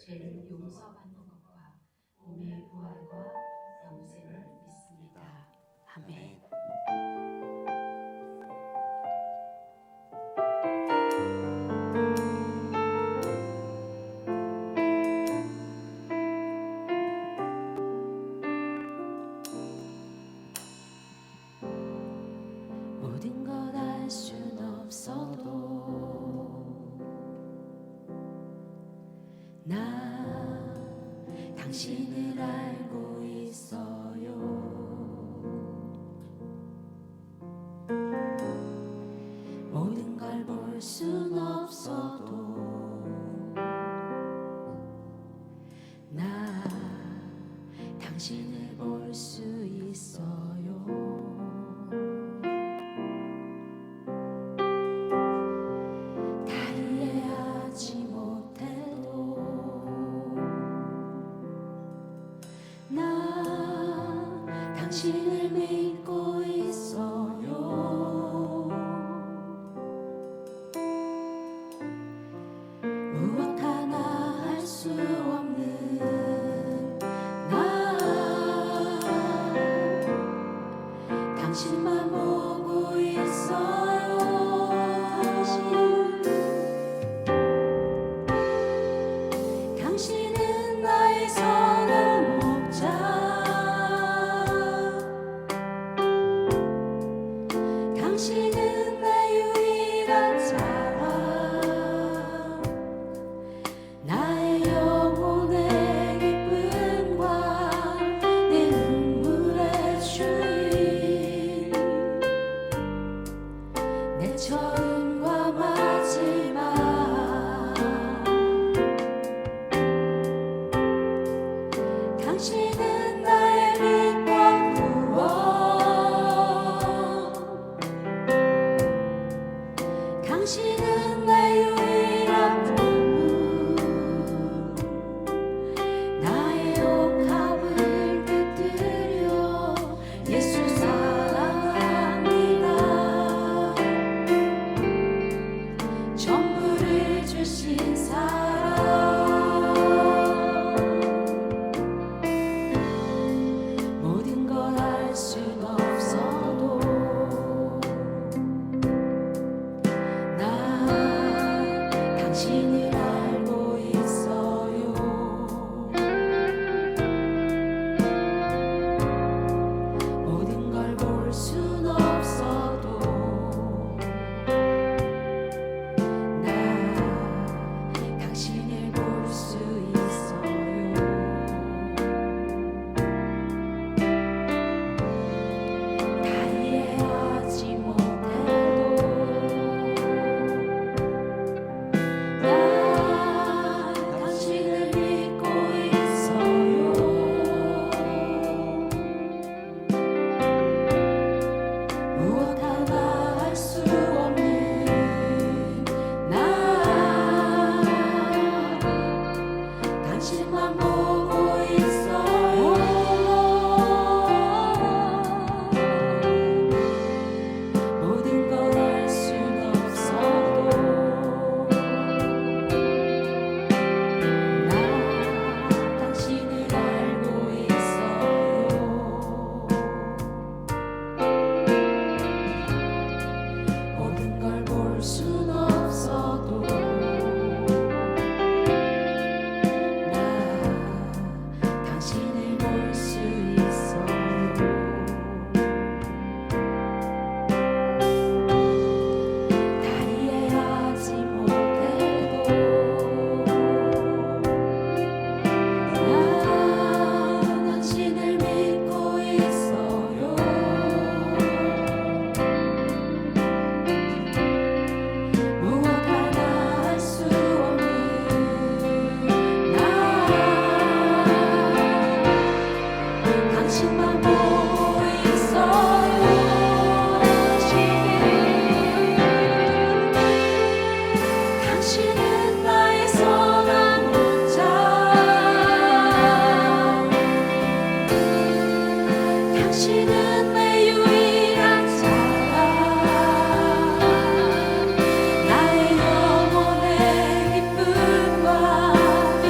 죄를 용서받는 것과 몸의 부활과 영생을 믿습니다. 아멘. 모든 것 알 순 없어도 나 당신을 알고 있어요. 모든 걸 볼 순 없어도 나 당신을 볼 수 있어요. 당신을 믿고 있어요. 무엇 하나 할 수 없는 나 당신만 보고 있어요. 당신은 나의 선한 목자. 당신은 내 유일한 사랑, 나의 영혼의 기쁨과 내 눈물의 주인, 내 처음과 마지막. 당신은 나의 빛과 구원, 당신은 내 유일한 부분, 나의 옥합을 깃들여 예수 사랑합니다. 전부를 주신 사랑, 모든 걸 알 순 없어도 당신을 알고 있어요. 모든 걸 볼 순 없어도 나 당신을 볼 수 있어요. 다 이해하지 못해도 당신을 믿고 있어요. 무엇 하나 할 수 없는 나 당신만 보고 있어요. 모든 걸 알 순 없어도 당신을 알고 있어요. 모든 걸 볼 순 없어도 나 당신을 볼 수 있어요. 다 이해하지 못해도 당신을 믿고 있어요. 무엇 하나 할 수 없는 나 당신만 보고 있어요. 당신은 나의 선한 목자. 당신은 내 유일한 사랑, 나의 영혼의 기쁨과 내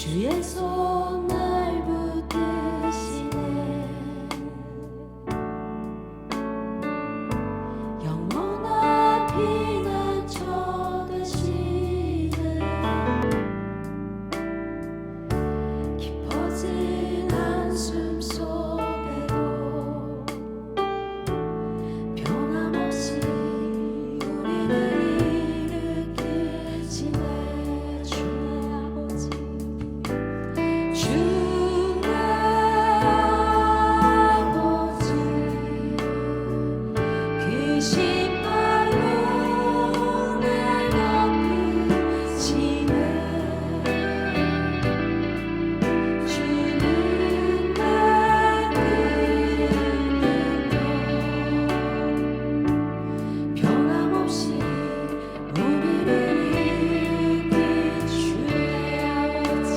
주의 손 날 붙드시네 영원한 피난처 되시네 깊어진 한숨 속에도 변함없이 우리를 일으키시네 주의 아버지 주의 아버지 그 신발로 날 덮으시네 주는 날 붙들고 변함없이 우리를 일으킨 주의 아버지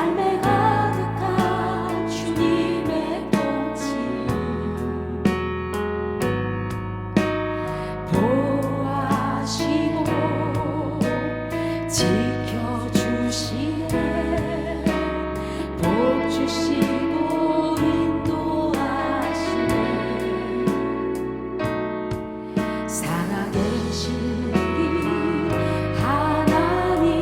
삶에 가득한 주님의 통치 보호하시고 지켜주시네 복 주시고 인도하시네 살아계신 우리 하나님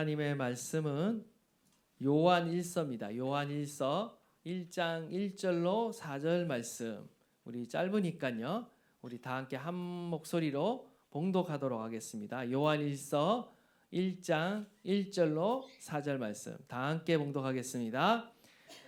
하나님의 말씀은 요한 1서입니다. 요한 1서 1장 1절로 4절 말씀. 우리 짧으니까요. 우리 다 함께 한 목소리로 봉독하도록 하겠습니다. 요한 1서 1장 1절로 4절 말씀. 다 함께 봉독하겠습니다.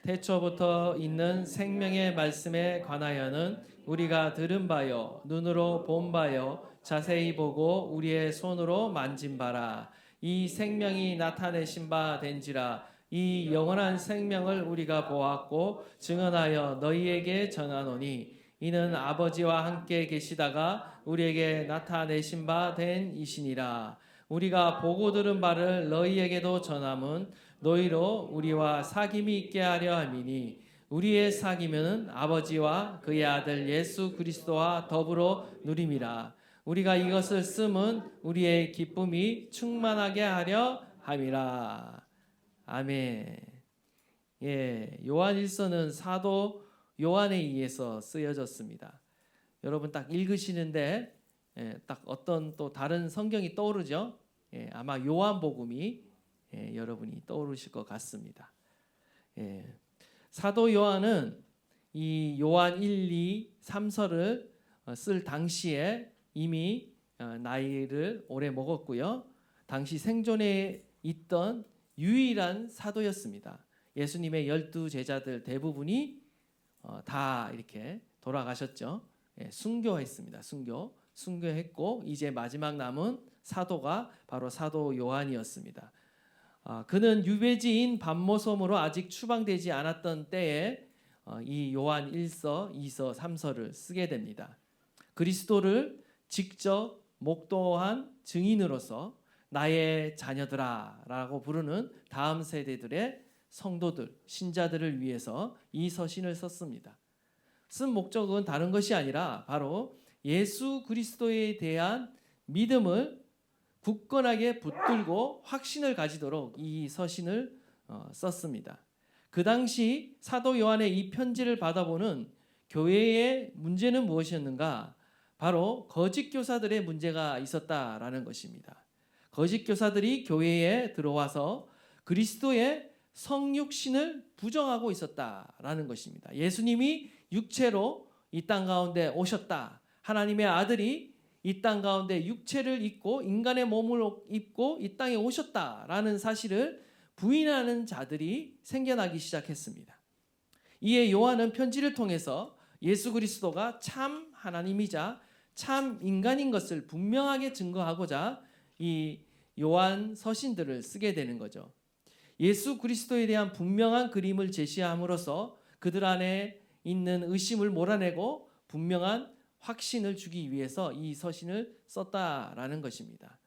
태초부터 있는 생명의 말씀에 관하여는 우리가 들은 바요 눈으로 본 바요 자세히 보고 우리의 손으로 만진 바라. 이 생명이 나타내신 바 된지라. 이 영원한 생명을 우리가 보았고 증언하여 너희에게 전하노니 이는 아버지와 함께 계시다가 우리에게 나타내신 바 된 이시니라. 우리가 보고 들은 바를 너희에게도 전함은 너희로 우리와 사귐이 있게 하려 함이니 우리의 사귐은 아버지와 그의 아들 예수 그리스도와 더불어 누림이라. 우리가 이것을 쓰면 우리의 기쁨이 충만하게 하려 함이라. 아멘. 예, 요한 1서는 사도 요한에 의해서 쓰여졌습니다. 여러분 딱 읽으시는데 딱 어떤 또 다른 성경이 떠오르죠? 아마 요한복음이 여러분이 떠오르실 것 같습니다. 사도 요한은 이 요한 1, 2, 3서를 쓸 당시에 이미 나이를 오래 먹었고요. 당시 생존에 있던 유일한 사도였습니다. 예수님의 12제자들 대부분이 다 이렇게 돌아가셨죠. 순교했습니다. 순교했고 이제 마지막 남은 사도가 바로 사도 요한이었습니다. 그는 유배지인 반모섬으로 아직 추방되지 않았던 때에 이 요한 1서, 2서, 3서를 쓰게 됩니다. 그리스도를 직접 목도한 증인으로서 나의 자녀들아 라고 부르는 다음 세대들의 성도들, 신자들을 위해서 이 서신을 썼습니다. 쓴 목적은 다른 것이 아니라 바로 예수 그리스도에 대한 믿음을 굳건하게 붙들고 확신을 가지도록 이 서신을 썼습니다. 그 당시 사도 요한의 이 편지를 받아보는 교회의 문제는 무엇이었는가? 바로 거짓 교사들의 문제가 있었다라는 것입니다. 거짓 교사들이 교회에 들어와서 그리스도의 성육신을 부정하고 있었다라는 것입니다. 예수님이 육체로 이 땅 가운데 오셨다. 하나님의 아들이 이 땅 가운데 육체를 입고 인간의 몸을 입고 이 땅에 오셨다라는 사실을 부인하는 자들이 생겨나기 시작했습니다. 이에 요한은 편지를 통해서 예수 그리스도가 참 하나님이자 참 인간인 것을 분명하게 증거하고자 이 요한 서신들을 쓰게 되는 거죠. 예수 그리스도에 대한 분명한 그림을 제시함으로써 그들 안에 있는 의심을 몰아내고 분명한 확신을 주기 위해서 이 서신을 썼다라는 것입니다.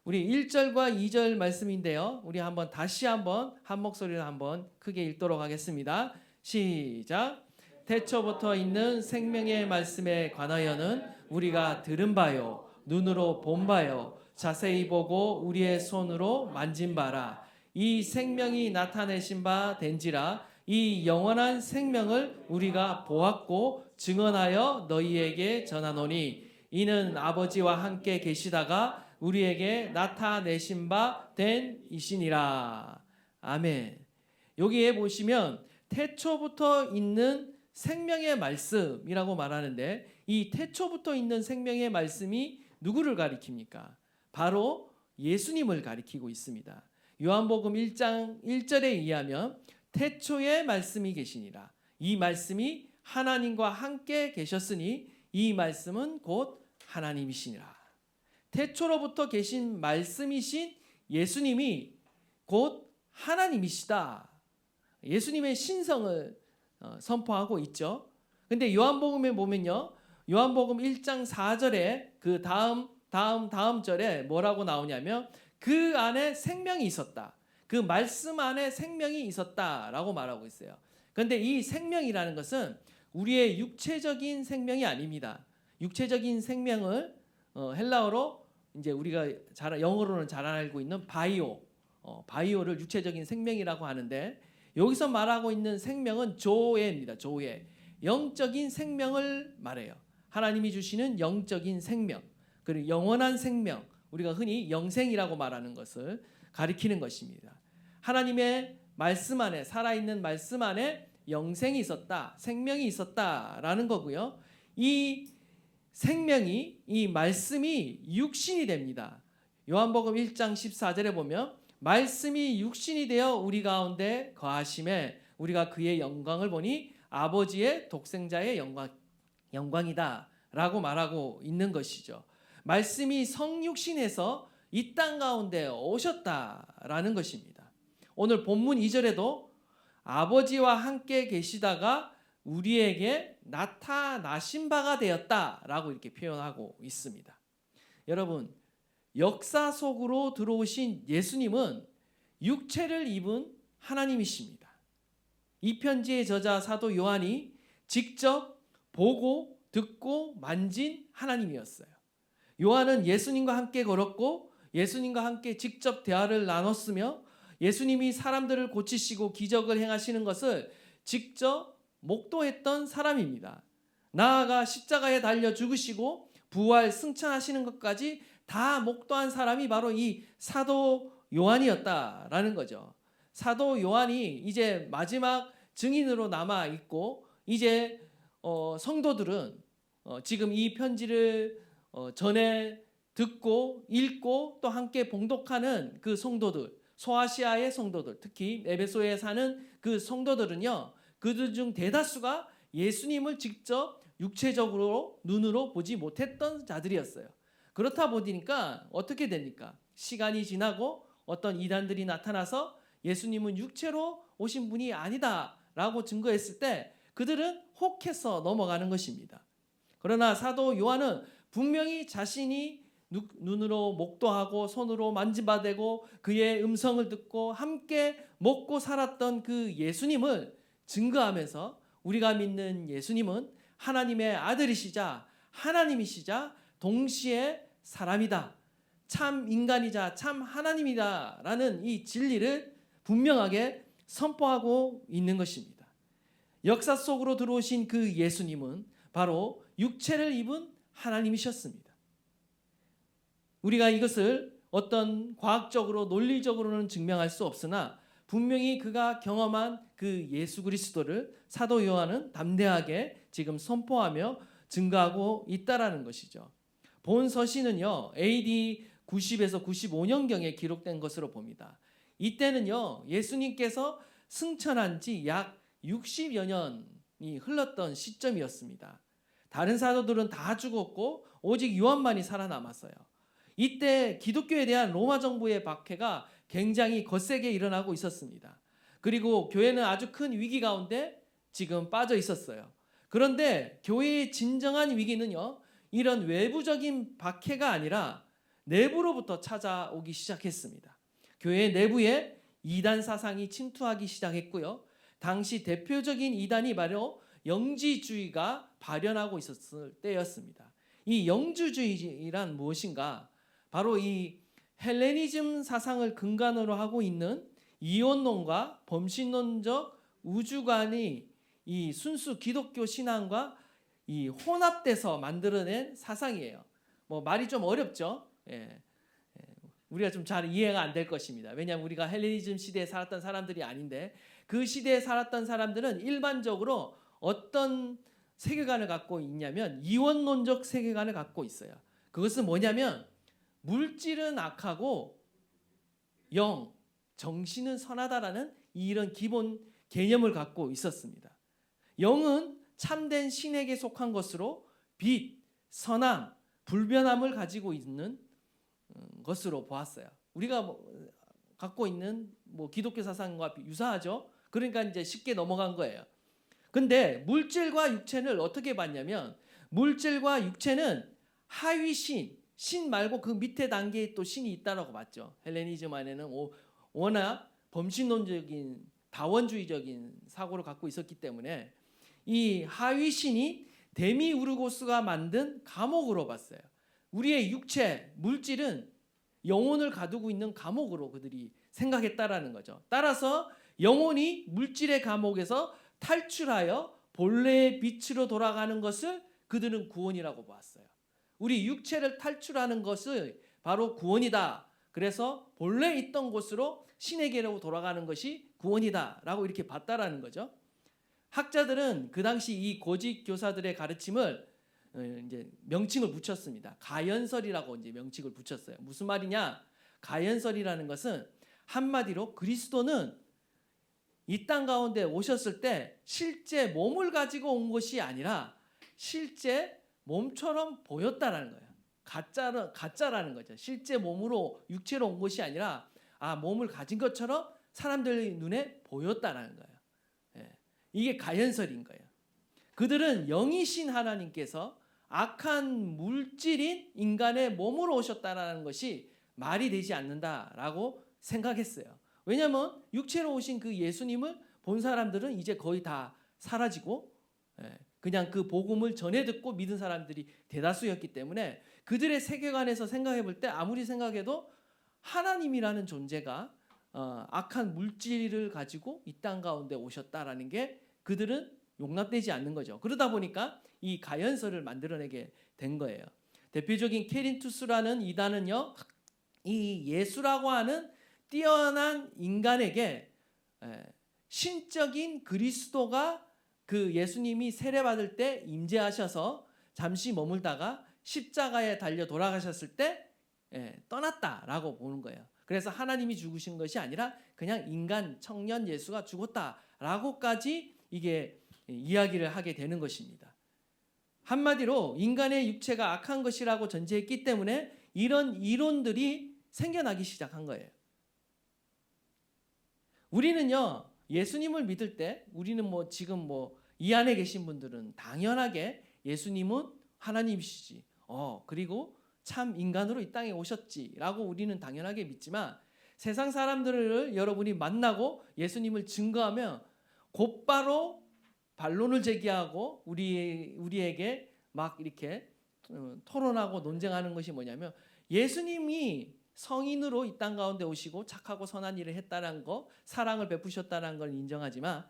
우리 1절과 2절 말씀인데요. 우리 다시 한번 한 목소리로 한번 크게 읽도록 하겠습니다. 시작. 태초부터 있는 생명의 말씀에 관하여는 우리가 들은 바요 눈으로 본 바요 자세히 보고 우리의 손으로 만진 바라. 이 생명이 나타내신 바 된지라. 이 영원한 생명을 우리가 보았고 증언하여 너희에게 전하노니 이는 아버지와 함께 계시다가 우리에게 나타내신 바 된 이시니라. 아멘. 여기에 보시면 태초부터 있는 생명의 말씀이라고 말하는데 이 태초부터 있는 생명의 말씀이 누구를 가리킵니까? 바로 예수님을 가리키고 있습니다. 요한복음 1장 1절에 의하면 태초에 말씀이 계시니라. 이 말씀이 하나님과 함께 계셨으니 이 말씀은 곧 하나님이시니라. 태초로부터 계신 말씀이신 예수님이 곧 하나님이시다. 예수님의 신성을 선포하고 있죠. 근데 요한복음에 보면요. 요한복음 1장 4절에 그 다음 절에 뭐라고 나오냐면 그 안에 생명이 있었다. 그 말씀 안에 생명이 있었다라고 말하고 있어요. 그런데 이 생명이라는 것은 우리의 육체적인 생명이 아닙니다. 육체적인 생명을 헬라어로 이제 우리가 영어로는 잘 알고 있는 바이오를 육체적인 생명이라고 하는데 여기서 말하고 있는 생명은 조에입니다. 조에. 영적인 생명을 말해요. 하나님이 주시는 영적인 생명, 그리고 영원한 생명, 우리가 흔히 영생이라고 말하는 것을 가리키는 것입니다. 하나님의 말씀 안에, 살아있는 말씀 안에 영생이 있었다, 생명이 있었다라는 거고요. 이 생명이, 이 말씀이 육신이 됩니다. 요한복음 1장 14절에 보면 말씀이 육신이 되어 우리 가운데 거하심에 우리가 그의 영광을 보니 아버지의 독생자의 영광이다 라고 말하고 있는 것이죠. 말씀이 성육신해서 이 땅 가운데 오셨다라는 것입니다. 오늘 본문 2절에도 아버지와 함께 계시다가 우리에게 나타나신 바가 되었다라고 이렇게 표현하고 있습니다. 여러분, 역사 속으로 들어오신 예수님은 육체를 입은 하나님이십니다. 이 편지의 저자 사도 요한이 직접 보고 듣고 만진 하나님이었어요. 요한은 예수님과 함께 걸었고 예수님과 함께 직접 대화를 나눴으며 예수님이 사람들을 고치시고 기적을 행하시는 것을 직접 목도했던 사람입니다. 나아가 십자가에 달려 죽으시고 부활 승천하시는 것까지 다 목도한 사람이 바로 이 사도 요한이었다라는 거죠. 사도 요한이 이제 마지막 증인으로 남아 있고 이제 성도들은 지금 이 편지를 전에 듣고 읽고 또 함께 봉독하는 그 성도들, 소아시아의 성도들, 특히 에베소에 사는 그 성도들은요, 그들 중 대다수가 예수님을 직접 육체적으로 눈으로 보지 못했던 자들이었어요. 그렇다 보니까 어떻게 됩니까? 시간이 지나고 어떤 이단들이 나타나서 예수님은 육체로 오신 분이 아니다라고 증거했을 때 그들은 혹해서 넘어가는 것입니다. 그러나 사도 요한은 분명히 자신이 눈으로 목도하고 손으로 만지바대고 그의 음성을 듣고 함께 먹고 살았던 그 예수님을 증거하면서 우리가 믿는 예수님은 하나님의 아들이시자 하나님이시자 동시에 사람이다, 참 인간이자 참 하나님이다 라는 이 진리를 분명하게 선포하고 있는 것입니다. 역사 속으로 들어오신 그 예수님은 바로 육체를 입은 하나님이셨습니다. 우리가 이것을 어떤 과학적으로 논리적으로는 증명할 수 없으나 분명히 그가 경험한 그 예수 그리스도를 사도 요한은 담대하게 지금 선포하며 증거하고 있다라는 것이죠. 본 서신은요, AD 90에서 95년경에 기록된 것으로 봅니다. 이때는요, 예수님께서 승천한 지 약 60여 년이 흘렀던 시점이었습니다. 다른 사도들은 다 죽었고 오직 요한만이 살아남았어요. 이때 기독교에 대한 로마 정부의 박해가 굉장히 거세게 일어나고 있었습니다. 그리고 교회는 아주 큰 위기 가운데 지금 빠져 있었어요. 그런데 교회의 진정한 위기는요, 이런 외부적인 박해가 아니라 내부로부터 찾아오기 시작했습니다. 교회 내부에 이단 사상이 침투하기 시작했고요. 당시 대표적인 이단이 바로 영지주의가 발현하고 있었을 때였습니다. 이 영주주의란 무엇인가? 바로 이 헬레니즘 사상을 근간으로 하고 있는 이원론과 범신론적 우주관이 이 순수 기독교 신앙과 이 혼합돼서 만들어낸 사상이에요. 뭐 말이 좀 어렵죠. 우리가 좀 잘 이해가 안 될 것입니다. 왜냐하면 우리가 헬레니즘 시대에 살았던 사람들이 아닌데 그 시대에 살았던 사람들은 일반적으로 어떤 세계관을 갖고 있냐면 이원론적 세계관을 갖고 있어요. 그것은 뭐냐면 물질은 악하고 정신은 선하다라는 이런 기본 개념을 갖고 있었습니다. 영은 참된 신에게 속한 것으로 빛, 선함, 불변함을 가지고 있는 것으로 보았어요. 우리가 갖고 있는 기독교 사상과 유사하죠. 그러니까 이제 쉽게 넘어간 거예요. 근데 물질과 육체를 어떻게 봤냐면 물질과 육체는 하위 신 말고 그 밑에 단계에 또 신이 있다라고 봤죠. 헬레니즘 안에는 워낙 범신론적인 다원주의적인 사고를 갖고 있었기 때문에 이 하위 신이 데미우르고스가 만든 감옥으로 봤어요. 우리의 육체, 물질은 영혼을 가두고 있는 감옥으로 그들이 생각했다라는 거죠. 따라서 영혼이 물질의 감옥에서 탈출하여 본래의 빛으로 돌아가는 것을 그들은 구원이라고 보았어요. 우리 육체를 탈출하는 것을 바로 구원이다. 그래서 본래 있던 곳으로 신에게로 돌아가는 것이 구원이다라고 이렇게 봤다라는 거죠. 학자들은 그 당시 이 고직 교사들의 가르침을 이제 명칭을 붙였습니다. 가연설이라고 이제 명칭을 붙였어요. 무슨 말이냐? 가연설이라는 것은 한마디로 그리스도는 이 땅 가운데 오셨을 때 실제 몸을 가지고 온 것이 아니라 실제 몸처럼 보였다라는 거예요. 가짜라는 거죠. 실제 몸으로 육체로 온 것이 아니라 몸을 가진 것처럼 사람들 눈에 보였다라는 거예요. 이게 가연설인 거예요. 그들은 영이신 하나님께서 악한 물질인 인간의 몸으로 오셨다라는 것이 말이 되지 않는다라고 생각했어요. 왜냐하면 육체로 오신 그 예수님을 본 사람들은 이제 거의 다 사라지고 그냥 그 복음을 전해 듣고 믿은 사람들이 대다수였기 때문에 그들의 세계관에서 생각해 볼 때 아무리 생각해도 하나님이라는 존재가 악한 물질을 가지고 이 땅 가운데 오셨다라는 게 그들은 용납되지 않는 거죠. 그러다 보니까 이 가연설을 만들어내게 된 거예요. 대표적인 케린투스라는 이단은요, 이 예수라고 하는 뛰어난 인간에게 신적인 그리스도가 그 예수님이 세례받을 때 임재하셔서 잠시 머물다가 십자가에 달려 돌아가셨을 때 떠났다라고 보는 거예요. 그래서 하나님이 죽으신 것이 아니라 그냥 인간 청년 예수가 죽었다라고까지 이게 이야기를 하게 되는 것입니다. 한마디로 인간의 육체가 악한 것이라고 전제했기 때문에 이런 이론들이 생겨나기 시작한 거예요. 우리는요, 예수님을 믿을 때 우리는 지금 이 안에 계신 분들은 당연하게 예수님은 하나님이시지. 그리고 참 인간으로 이 땅에 오셨지라고 우리는 당연하게 믿지만 세상 사람들을 여러분이 만나고 예수님을 증거하면 곧바로 반론을 제기하고 우리에게 막 이렇게 토론하고 논쟁하는 것이 뭐냐면 예수님이 성인으로 이 땅 가운데 오시고 착하고 선한 일을 했다는 거, 사랑을 베푸셨다는 걸 인정하지만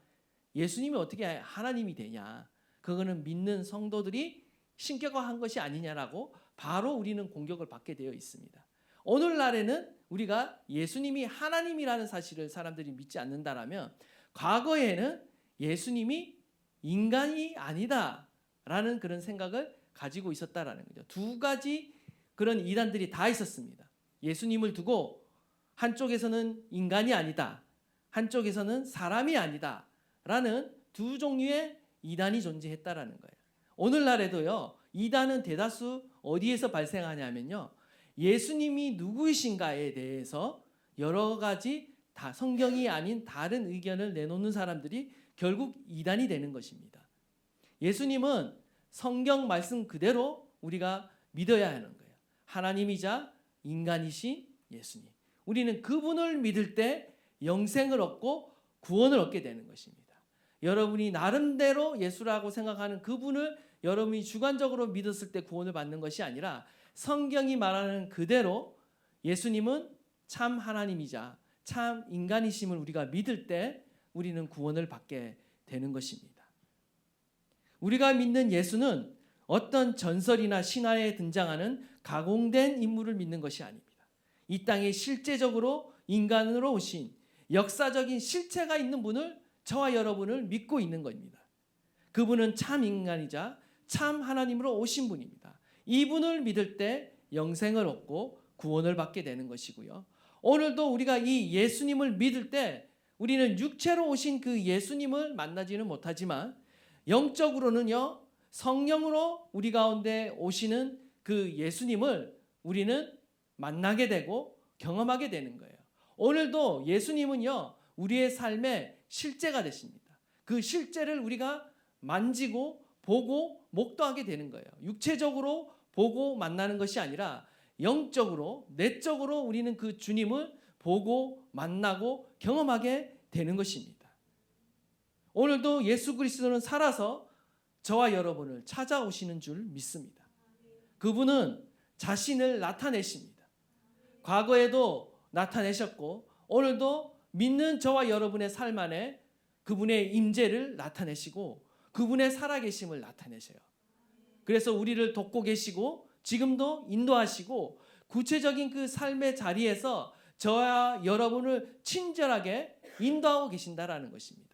예수님이 어떻게 하나님이 되냐? 그거는 믿는 성도들이 신격화한 것이 아니냐라고 바로 우리는 공격을 받게 되어 있습니다. 오늘날에는 우리가 예수님이 하나님이라는 사실을 사람들이 믿지 않는다라면 과거에는 예수님이 인간이 아니다라는 그런 생각을 가지고 있었다라는 거죠. 두 가지 그런 이단들이 다 있었습니다. 예수님을 두고 한쪽에서는 인간이 아니다, 한쪽에서는 사람이 아니다라는 두 종류의 이단이 존재했다라는 거예요. 오늘날에도요, 이단은 대다수 어디에서 발생하냐면요, 예수님이 누구이신가에 대해서 여러 가지 다 성경이 아닌 다른 의견을 내놓는 사람들이 결국 이단이 되는 것입니다. 예수님은 성경 말씀 그대로 우리가 믿어야 하는 거예요. 하나님이자 인간이신 예수님. 우리는 그분을 믿을 때 영생을 얻고 구원을 얻게 되는 것입니다. 여러분이 나름대로 예수라고 생각하는 그분을 여러분이 주관적으로 믿었을 때 구원을 받는 것이 아니라 성경이 말하는 그대로 예수님은 참 하나님이자 참 인간이심을 우리가 믿을 때 우리는 구원을 받게 되는 것입니다. 우리가 믿는 예수는 어떤 전설이나 신화에 등장하는 가공된 인물을 믿는 것이 아닙니다. 이 땅에 실제적으로 인간으로 오신 역사적인 실체가 있는 분을 저와 여러분을 믿고 있는 겁니다. 그분은 참 인간이자 참 하나님으로 오신 분입니다. 이분을 믿을 때 영생을 얻고 구원을 받게 되는 것이고요. 오늘도 우리가 이 예수님을 믿을 때 우리는 육체로 오신 그 예수님을 만나지는 못하지만 영적으로는요, 성령으로 우리 가운데 오시는 그 예수님을 우리는 만나게 되고 경험하게 되는 거예요. 오늘도 예수님은요, 우리의 삶의 실제가 되십니다. 그 실제를 우리가 만지고 보고 목도하게 되는 거예요. 육체적으로 보고 만나는 것이 아니라 영적으로, 내적으로 우리는 그 주님을 보고 만나고 경험하게 되는 것입니다. 오늘도 예수 그리스도는 살아서 저와 여러분을 찾아오시는 줄 믿습니다. 그분은 자신을 나타내십니다. 과거에도 나타내셨고 오늘도 믿는 저와 여러분의 삶 안에 그분의 임재를 나타내시고 그분의 살아계심을 나타내셔요. 그래서 우리를 돕고 계시고 지금도 인도하시고 구체적인 그 삶의 자리에서 저와 여러분을 친절하게 인도하고 계신다라는 것입니다.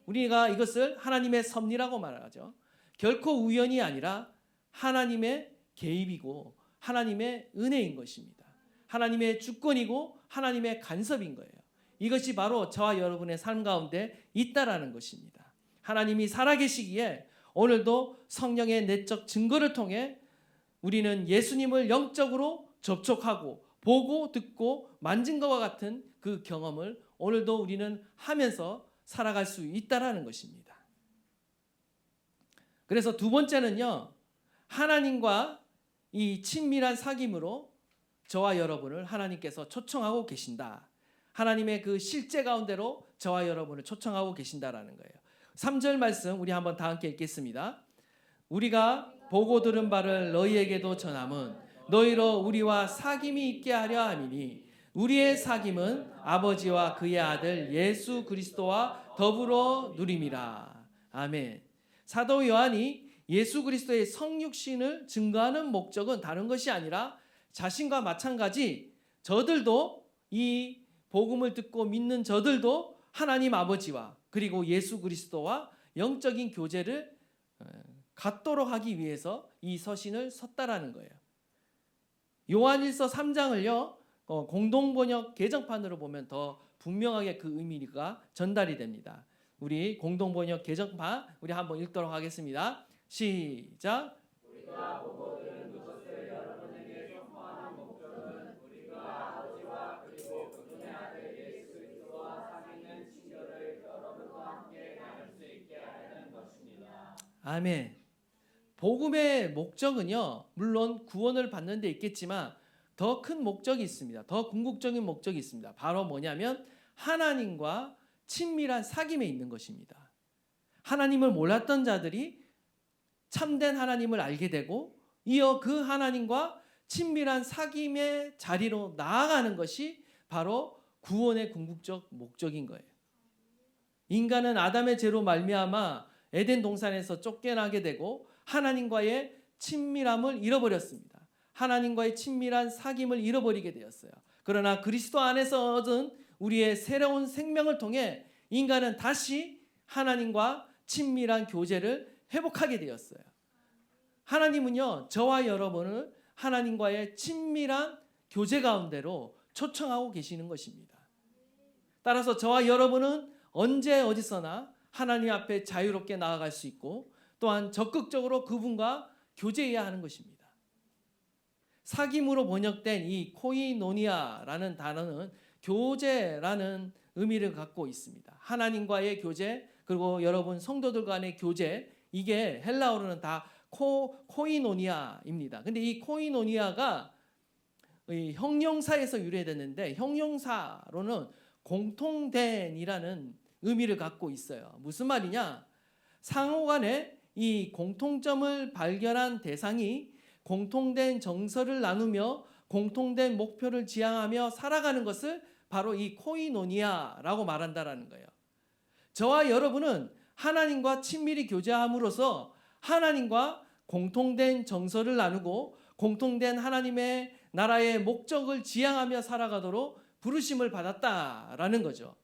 우리가 이것을 하나님의 섭리라고 말하죠. 결코 우연이 아니라 하나님의 개입이고 하나님의 은혜인 것입니다. 하나님의 주권이고 하나님의 간섭인 거예요. 이것이 바로 저와 여러분의 삶 가운데 있다라는 것입니다. 하나님이 살아계시기에 오늘도 성령의 내적 증거를 통해 우리는 예수님을 영적으로 접촉하고 보고 듣고 만진 것과 같은 그 경험을 오늘도 우리는 하면서 살아갈 수 있다라는 것입니다. 그래서 두 번째는요, 하나님과 이 친밀한 사귐으로 저와 여러분을 하나님께서 초청하고 계신다. 하나님의 그 실제 가운데로 저와 여러분을 초청하고 계신다라는 거예요. 3절 말씀 우리 한번 다 함께 읽겠습니다. 우리가 보고 들은 바를 너희에게도 전함은 너희로 우리와 사귐이 있게 하려 함이니 우리의 사귐은 아버지와 그의 아들 예수 그리스도와 더불어 누림이라. 아멘. 사도 요한이 예수 그리스도의 성육신을 증거하는 목적은 다른 것이 아니라 자신과 마찬가지 저들도 이 복음을 듣고 믿는 저들도 하나님 아버지와 그리고 예수 그리스도와 영적인 교제를 갖도록 하기 위해서 이 서신을 썼다라는 거예요. 요한일서 3장을요 공동번역 개정판으로 보면 더 분명하게 그 의미가 전달이 됩니다. 우리 공동번역 개정판 우리 한번 읽도록 하겠습니다. 시작. 우리가 보고 들은 그것을 여러분에게 선포하는 목적은 우리가 아버지와 그리고 그분의 아들 예수 그리스도와 사귀는 친교를 여러분과 함께 나눌 수 있게 하려는 것입니다. 아멘. 복음의 목적은요, 물론 구원을 받는 데 있겠지만 더 큰 목적이 있습니다. 더 궁극적인 목적이 있습니다. 바로 뭐냐면 하나님과 친밀한 사귐에 있는 것입니다. 하나님을 몰랐던 자들이 참된 하나님을 알게 되고 이어 그 하나님과 친밀한 사귐의 자리로 나아가는 것이 바로 구원의 궁극적 목적인 거예요. 인간은 아담의 죄로 말미암아 에덴 동산에서 쫓겨나게 되고 하나님과의 친밀함을 잃어버렸습니다. 하나님과의 친밀한 사귐을 잃어버리게 되었어요. 그러나 그리스도 안에서 얻은 우리의 새로운 생명을 통해 인간은 다시 하나님과 친밀한 교제를 회복하게 되었어요. 하나님은요, 저와 여러분을 하나님과의 친밀한 교제 가운데로 초청하고 계시는 것입니다. 따라서 저와 여러분은 언제 어디서나 하나님 앞에 자유롭게 나아갈 수 있고 또한 적극적으로 그분과 교제해야 하는 것입니다. 사귐으로 번역된 이 코이노니아라는 단어는 교제라는 의미를 갖고 있습니다. 하나님과의 교제, 그리고 여러분 성도들 간의 교제, 이게 헬라어로는 다 코이노니아입니다. 근데 이 코이노니아가 형용사에서 유래됐는데 형용사로는 공통된이라는 의미를 갖고 있어요. 무슨 말이냐? 상호간에 이 공통점을 발견한 대상이 공통된 정서를 나누며 공통된 목표를 지향하며 살아가는 것을 바로 이 코이노니아라고 말한다라는 거예요. 저와 여러분은 하나님과 친밀히 교제함으로써 하나님과 공통된 정서를 나누고 공통된 하나님의 나라의 목적을 지향하며 살아가도록 부르심을 받았다라는 거죠.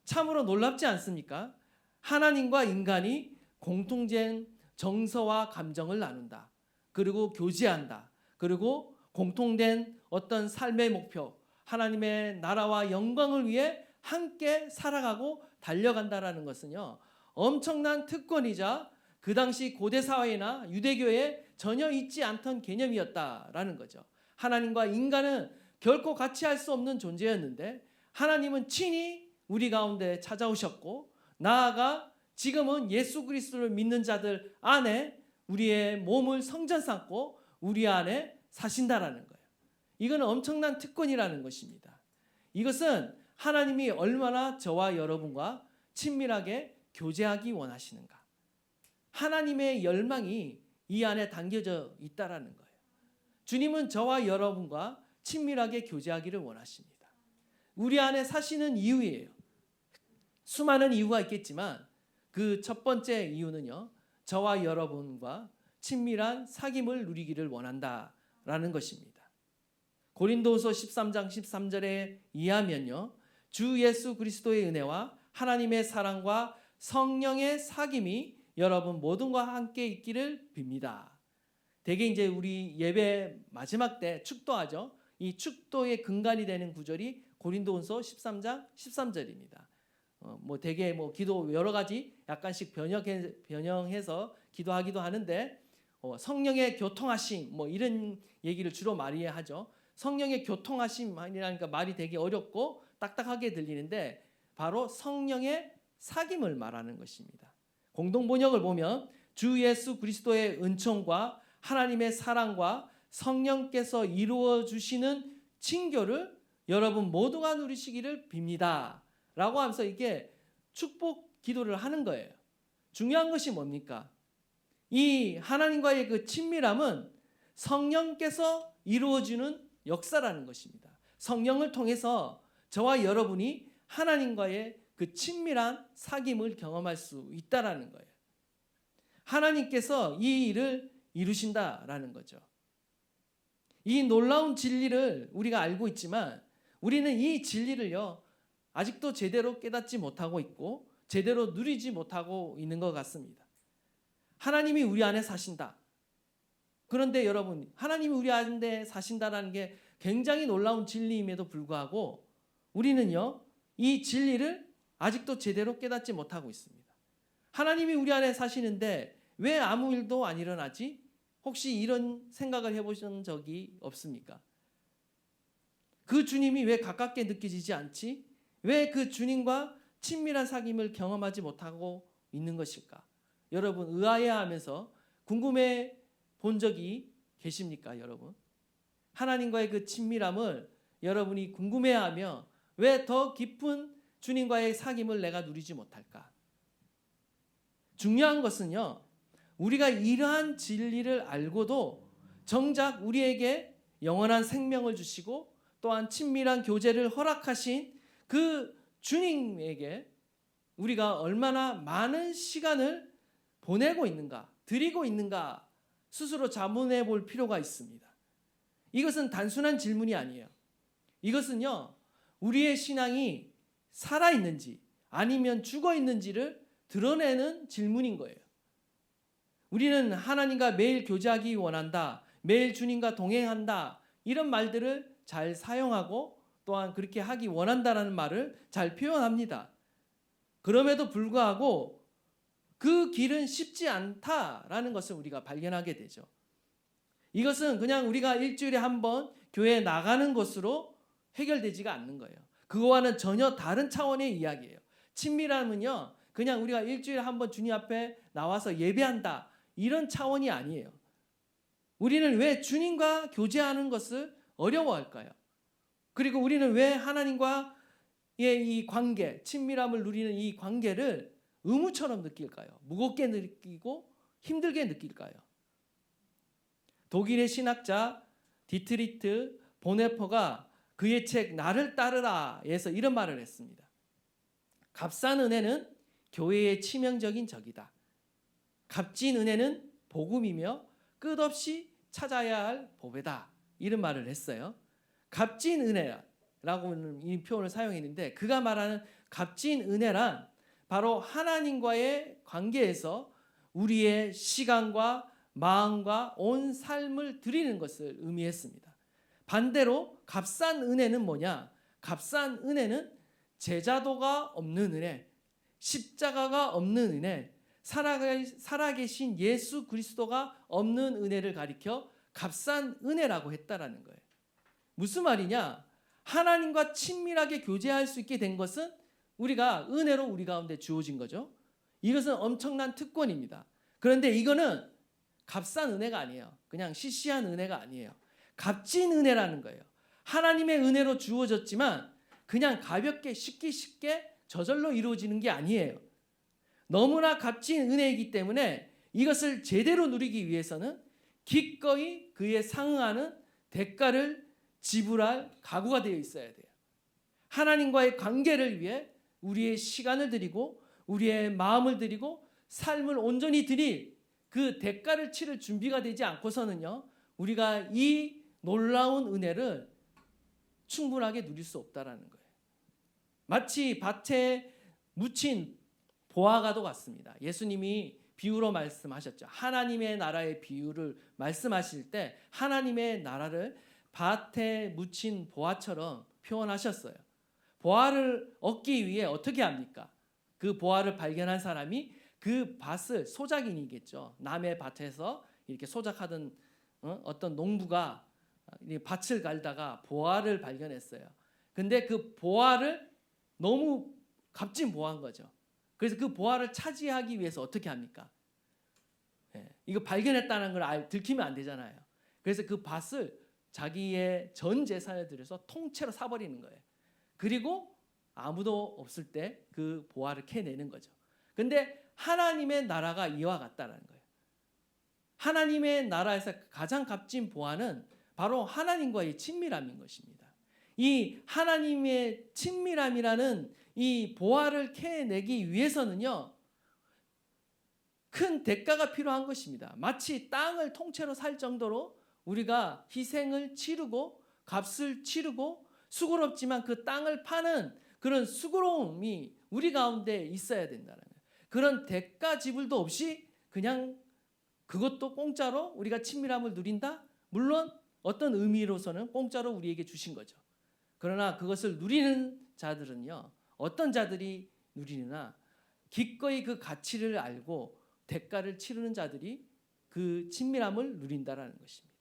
참으로 놀랍지 않습니까? 하나님과 인간이 공통된 정서와 감정을 나눈다. 그리고 교제한다. 그리고 공통된 어떤 삶의 목표, 하나님의 나라와 영광을 위해 함께 살아가고 달려간다라는 것은요, 엄청난 특권이자 그 당시 고대 사회나 유대교에 전혀 있지 않던 개념이었다라는 거죠. 하나님과 인간은 결코 같이 할 수 없는 존재였는데 하나님은 친히 우리 가운데 찾아오셨고 나아가 지금은 예수 그리스도를 믿는 자들 안에 우리의 몸을 성전 삼고 우리 안에 사신다라는 거예요. 이건 엄청난 특권이라는 것입니다. 이것은 하나님이 얼마나 저와 여러분과 친밀하게 교제하기 원하시는가. 하나님의 열망이 이 안에 담겨져 있다라는 거예요. 주님은 저와 여러분과 친밀하게 교제하기를 원하십니다. 우리 안에 사시는 이유예요. 수많은 이유가 있겠지만 그 첫 번째 이유는요, 저와 여러분과 친밀한 사귐을 누리기를 원한다라는 것입니다. 고린도후서 13장 13절에 의하면요, 주 예수 그리스도의 은혜와 하나님의 사랑과 성령의 사귐이 여러분 모든과 함께 있기를 빕니다. 대개 이제 우리 예배 마지막 때 축도하죠. 이 축도의 근간이 되는 구절이 고린도후서 13장 13절입니다. 뭐 대개 뭐 기도 여러 가지 약간씩 변형해서 기도하기도 하는데 성령의 교통하심 뭐 이런 얘기를 주로 많이 하죠. 성령의 교통하심이라니까 말이 되게 어렵고 딱딱하게 들리는데 바로 성령의 사귐을 말하는 것입니다. 공동 번역을 보면 주 예수 그리스도의 은총과 하나님의 사랑과 성령께서 이루어 주시는 친교를 여러분 모두가 누리시기를 빕니다. 라고 하면서 이게 축복 기도를 하는 거예요. 중요한 것이 뭡니까? 이 하나님과의 그 친밀함은 성령께서 이루어주는 역사라는 것입니다. 성령을 통해서 저와 여러분이 하나님과의 그 친밀한 사귐을 경험할 수 있다라는 거예요. 하나님께서 이 일을 이루신다라는 거죠. 이 놀라운 진리를 우리가 알고 있지만 우리는 이 진리를요 아직도 제대로 깨닫지 못하고 있고 제대로 누리지 못하고 있는 것 같습니다. 하나님이 우리 안에 사신다. 그런데 여러분, 하나님이 우리 안에 사신다라는 게 굉장히 놀라운 진리임에도 불구하고 우리는요 이 진리를 아직도 제대로 깨닫지 못하고 있습니다. 하나님이 우리 안에 사시는데 왜 아무 일도 안 일어나지? 혹시 이런 생각을 해보신 적이 없습니까? 그 주님이 왜 가깝게 느껴지지 않지? 왜 그 주님과 친밀한 사귐을 경험하지 못하고 있는 것일까? 여러분 의아해하면서 궁금해 본 적이 계십니까, 여러분? 하나님과의 그 친밀함을 여러분이 궁금해하며 왜 더 깊은 주님과의 사귐을 내가 누리지 못할까? 중요한 것은요, 우리가 이러한 진리를 알고도 정작 우리에게 영원한 생명을 주시고 또한 친밀한 교제를 허락하신 그 주님에게 우리가 얼마나 많은 시간을 보내고 있는가, 드리고 있는가 스스로 자문해 볼 필요가 있습니다. 이것은 단순한 질문이 아니에요. 이것은요, 우리의 신앙이 살아있는지 아니면 죽어있는지를 드러내는 질문인 거예요. 우리는 하나님과 매일 교제하기 원한다, 매일 주님과 동행한다, 이런 말들을 잘 사용하고 또한 그렇게 하기 원한다라는 말을 잘 표현합니다. 그럼에도 불구하고 그 길은 쉽지 않다라는 것을 우리가 발견하게 되죠. 이것은 그냥 우리가 일주일에 한 번 교회에 나가는 것으로 해결되지가 않는 거예요. 그거와는 전혀 다른 차원의 이야기예요. 친밀함은요, 그냥 우리가 일주일에 한 번 주님 앞에 나와서 예배한다, 이런 차원이 아니에요. 우리는 왜 주님과 교제하는 것을 어려워할까요? 그리고 우리는 왜 하나님과의 이 관계, 친밀함을 누리는 이 관계를 의무처럼 느낄까요? 무겁게 느끼고 힘들게 느낄까요? 독일의 신학자 디트리트 보네퍼가 그의 책 나를 따르라에서 이런 말을 했습니다. 값싼 은혜는 교회의 치명적인 적이다. 값진 은혜는 복음이며 끝없이 찾아야 할 보배다. 이런 말을 했어요. 값진 은혜라고 이 표현을 사용했는데 그가 말하는 값진 은혜란 바로 하나님과의 관계에서 우리의 시간과 마음과 온 삶을 드리는 것을 의미했습니다. 반대로 값싼 은혜는 뭐냐? 값싼 은혜는 제자도가 없는 은혜, 십자가가 없는 은혜, 살아계신 예수 그리스도가 없는 은혜를 가리켜 값싼 은혜라고 했다라는 거예요. 무슨 말이냐? 하나님과 친밀하게 교제할 수 있게 된 것은 우리가 은혜로 우리 가운데 주어진 거죠. 이것은 엄청난 특권입니다. 그런데 이거는 값싼 은혜가 아니에요. 그냥 시시한 은혜가 아니에요. 값진 은혜라는 거예요. 하나님의 은혜로 주어졌지만 그냥 가볍게 쉽게 저절로 이루어지는 게 아니에요. 너무나 값진 은혜이기 때문에 이것을 제대로 누리기 위해서는 기꺼이 그에 상응하는 대가를 지불할 각오가 되어 있어야 돼요. 하나님과의 관계를 위해 우리의 시간을 드리고 우리의 마음을 드리고 삶을 온전히 드릴 그 대가를 치를 준비가 되지 않고서는요, 우리가 이 놀라운 은혜를 충분하게 누릴 수 없다라는 거예요. 마치 밭에 묻힌 보화과도 같습니다. 예수님이 비유로 말씀하셨죠. 하나님의 나라의 비유를 말씀하실 때 하나님의 나라를 밭에 묻힌 보화처럼 표현하셨어요. 보화를 얻기 위해 어떻게 합니까? 그 보화를 발견한 사람이 그 밭을, 소작인이겠죠. 남의 밭에서 이렇게 소작하던 어떤 농부가 밭을 갈다가 보화를 발견했어요. 근데 그 보화를 너무 값진 보화인 거죠. 그래서 그 보화를 차지하기 위해서 어떻게 합니까? 이거 발견했다는 걸 들키면 안 되잖아요. 그래서 그 밭을 자기의 전 재산을 들여서 통째로 사버리는 거예요. 그리고 아무도 없을 때 그 보화를 캐내는 거죠. 근데 하나님의 나라가 이와 같다는 거예요. 하나님의 나라에서 가장 값진 보화는 바로 하나님과의 친밀함인 것입니다. 이 하나님의 친밀함이라는 이 보화를 캐내기 위해서는요, 큰 대가가 필요한 것입니다. 마치 땅을 통째로 살 정도로 우리가 희생을 치르고 값을 치르고 수고롭지만 그 땅을 파는 그런 수고로움이 우리 가운데 있어야 된다는 거예요. 그런 대가 지불도 없이 그냥 그것도 공짜로 우리가 친밀함을 누린다? 물론 어떤 의미로서는 공짜로 우리에게 주신 거죠. 그러나 그것을 누리는 자들은요, 어떤 자들이 누리느냐, 기꺼이 그 가치를 알고 대가를 치르는 자들이 그 친밀함을 누린다라는 것입니다.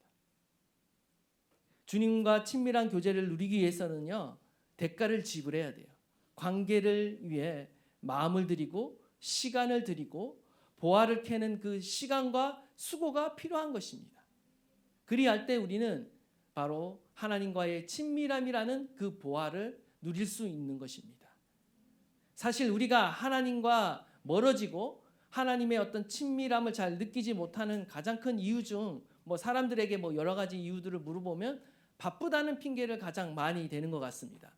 주님과 친밀한 교제를 누리기 위해서는요, 대가를 지불해야 돼요. 관계를 위해 마음을 들이고 시간을 들이고 보화를 캐는 그 시간과 수고가 필요한 것입니다. 그리할 때 우리는 바로 하나님과의 친밀함이라는 그 보화를 누릴 수 있는 것입니다. 사실 우리가 하나님과 멀어지고 하나님의 어떤 친밀함을 잘 느끼지 못하는 가장 큰 이유 중 사람들에게 여러 가지 이유들을 물어보면 바쁘다는 핑계를 가장 많이 대는 것 같습니다.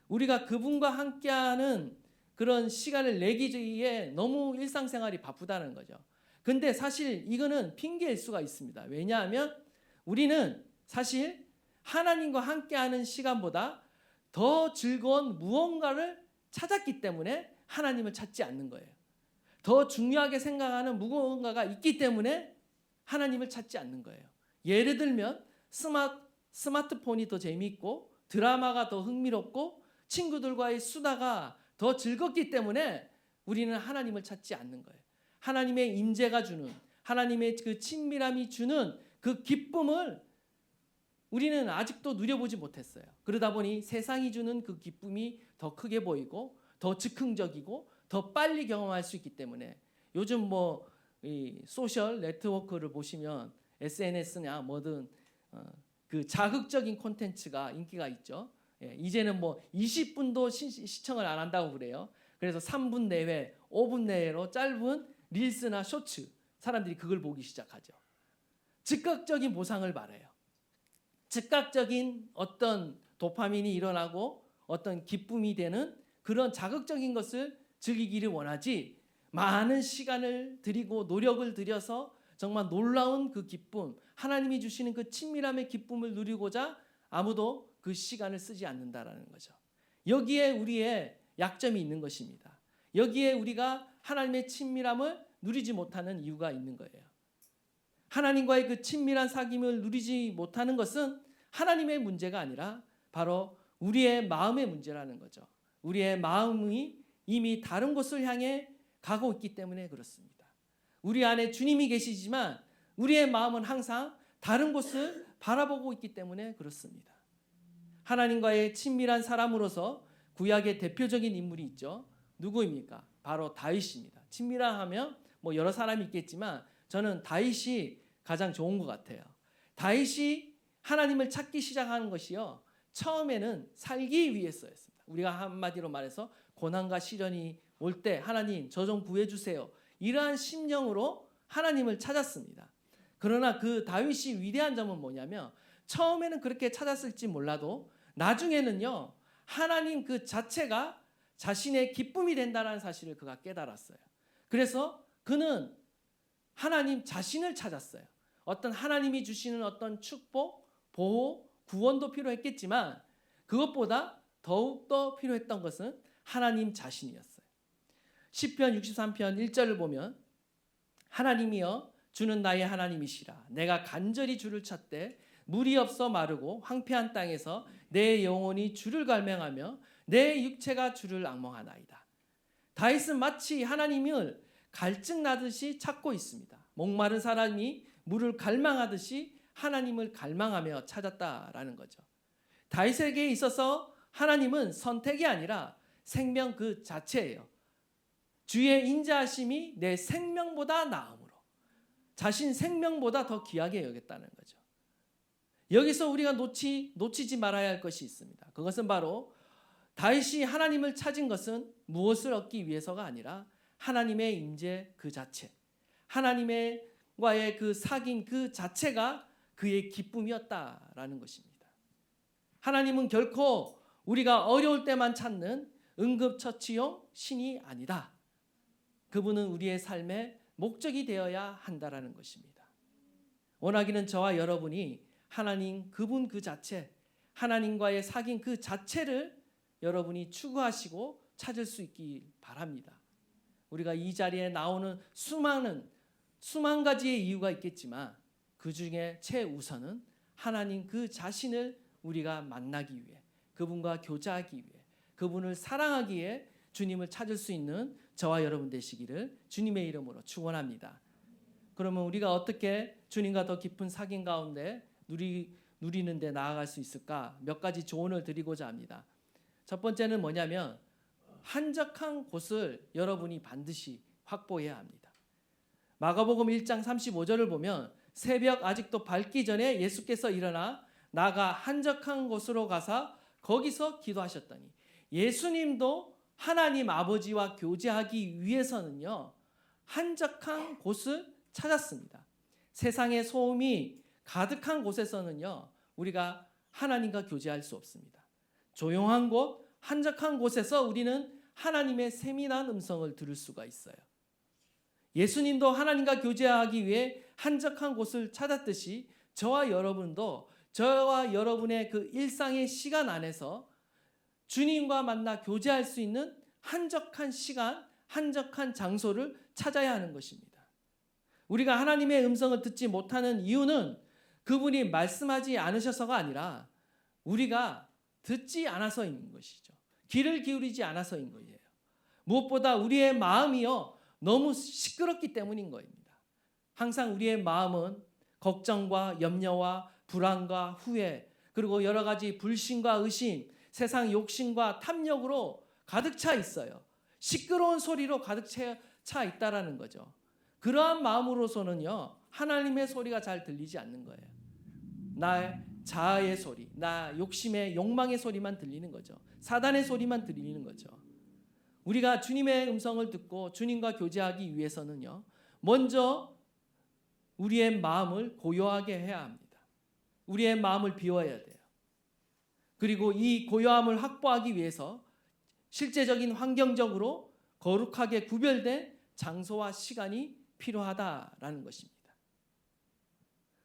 우리가 그분과 함께하는 그런 시간을 내기에 너무 일상생활이 바쁘다는 거죠. 근데 사실 이거는 핑계일 수가 있습니다. 왜냐하면 우리는 사실 하나님과 함께하는 시간보다 더 즐거운 무언가를 찾았기 때문에 하나님을 찾지 않는 거예요. 더 중요하게 생각하는 무언가가 있기 때문에 하나님을 찾지 않는 거예요. 예를 들면 스마트폰이 더 재미있고 드라마가 더 흥미롭고 친구들과의 수다가 더 즐겁기 때문에 우리는 하나님을 찾지 않는 거예요. 하나님의 임재가 주는, 하나님의 그 친밀함이 주는 그 기쁨을 우리는 아직도 누려보지 못했어요. 그러다 보니 세상이 주는 그 기쁨이 더 크게 보이고 더 즉흥적이고 더 빨리 경험할 수 있기 때문에 요즘 이 소셜 네트워크를 보시면 SNS냐 뭐든 그 자극적인 콘텐츠가 인기가 있죠. 이제는 20분도 시청을 안 한다고 그래요. 그래서 3분 내외, 5분 내외로 짧은 릴스나 쇼츠, 사람들이 그걸 보기 시작하죠. 즉각적인 보상을 바라요. 즉각적인 어떤 도파민이 일어나고 어떤 기쁨이 되는 그런 자극적인 것을 즐기기를 원하지, 많은 시간을 들이고 노력을 들여서 정말 놀라운 그 기쁨, 하나님이 주시는 그 친밀함의 기쁨을 누리고자 아무도 그 시간을 쓰지 않는다라는 거죠. 여기에 우리의 약점이 있는 것입니다. 여기에 우리가 하나님의 친밀함을 누리지 못하는 이유가 있는 거예요. 하나님과의 그 친밀한 사귐을 누리지 못하는 것은 하나님의 문제가 아니라 바로 우리의 마음의 문제라는 거죠. 우리의 마음이 이미 다른 곳을 향해 가고 있기 때문에 그렇습니다. 우리 안에 주님이 계시지만 우리의 마음은 항상 다른 곳을 바라보고 있기 때문에 그렇습니다. 하나님과의 친밀한 사람으로서 구약의 대표적인 인물이 있죠. 누구입니까? 바로 다윗입니다. 친밀하면 여러 사람이 있겠지만 저는 다윗이 가장 좋은 것 같아요. 다윗이 하나님을 찾기 시작하는 것이요, 처음에는 살기 위해서였습니다. 우리가 한마디로 말해서 고난과 시련이 올 때 하나님 저 좀 구해주세요, 이러한 심령으로 하나님을 찾았습니다. 그러나 그 다윗이 위대한 점은 뭐냐면 처음에는 그렇게 찾았을지 몰라도 나중에는요, 하나님 그 자체가 자신의 기쁨이 된다는 사실을 그가 깨달았어요. 그래서 그는 하나님 자신을 찾았어요. 어떤 하나님이 주시는 어떤 축복, 보호, 구원도 필요했겠지만 그것보다 더욱더 필요했던 것은 하나님 자신이었어요. 시편 63편 1절을 보면 하나님이여 주는 나의 하나님이시라. 내가 간절히 주를 찾되 물이 없어 마르고 황폐한 땅에서 내 영혼이 주를 갈망하며 내 육체가 주를 앙망하나이다. 다윗은 마치 하나님을 갈증나듯이 찾고 있습니다. 목마른 사람이 물을 갈망하듯이 하나님을 갈망하며 찾았다라는 거죠. 다윗에게 있어서 하나님은 선택이 아니라 생명 그 자체예요. 주의 인자하심이 내 생명보다 나음으로 자신 생명보다 더 귀하게 여겼다는 거죠. 여기서 우리가 놓치지 말아야 할 것이 있습니다. 그것은 바로 다윗이 하나님을 찾은 것은 무엇을 얻기 위해서가 아니라 하나님의 임재 그 자체, 하나님과의 그 사귐 그 자체가 그의 기쁨이었다라는 것입니다. 하나님은 결코 우리가 어려울 때만 찾는 응급처치용 신이 아니다. 그분은 우리의 삶의 목적이 되어야 한다라는 것입니다. 원하기는 저와 여러분이 하나님 그분 그 자체, 하나님과의 사귐 그 자체를 여러분이 추구하시고 찾을 수 있길 바랍니다. 우리가 이 자리에 나오는 수만 가지의 이유가 있겠지만 그 중에 최우선은 하나님 그 자신을 우리가 만나기 위해, 그분과 교제하기 위해, 그분을 사랑하기에 주님을 찾을 수 있는 저와 여러분 되시기를 주님의 이름으로 축원합니다. 그러면 우리가 어떻게 주님과 더 깊은 사귐 가운데 누리는 데 나아갈 수 있을까? 몇 가지 조언을 드리고자 합니다. 첫 번째는 뭐냐면 한적한 곳을 여러분이 반드시 확보해야 합니다. 마가복음 1장 35절을 보면 새벽 아직도 밝기 전에 예수께서 일어나 나가 한적한 곳으로 가사 거기서 기도하셨더니, 예수님도 하나님 아버지와 교제하기 위해서는요 한적한 곳을 찾았습니다. 세상의 소음이 가득한 곳에서는요 우리가 하나님과 교제할 수 없습니다. 조용한 곳, 한적한 곳에서 우리는 하나님의 세밀한 음성을 들을 수가 있어요. 예수님도 하나님과 교제하기 위해 한적한 곳을 찾았듯이 저와 여러분도 저와 여러분의 그 일상의 시간 안에서 주님과 만나 교제할 수 있는 한적한 시간, 한적한 장소를 찾아야 하는 것입니다. 우리가 하나님의 음성을 듣지 못하는 이유는 그분이 말씀하지 않으셔서가 아니라 우리가 듣지 않아서인 것이죠. 귀를 기울이지 않아서인 거예요. 무엇보다 우리의 마음이요 너무 시끄럽기 때문인 거입니다. 항상 우리의 마음은 걱정과 염려와 불안과 후회, 그리고 여러 가지 불신과 의심, 세상 욕심과 탐욕으로 가득 차 있어요. 시끄러운 소리로 가득 차 있다라는 거죠. 그러한 마음으로서는요 하나님의 소리가 잘 들리지 않는 거예요. 나의 자아의 소리, 나 욕심의 욕망의 소리만 들리는 거죠. 사단의 소리만 들리는 거죠. 우리가 주님의 음성을 듣고 주님과 교제하기 위해서는요 먼저 우리의 마음을 고요하게 해야 합니다. 우리의 마음을 비워야 돼요. 그리고 이 고요함을 확보하기 위해서 실제적인 환경적으로 거룩하게 구별된 장소와 시간이 필요하다라는 것입니다.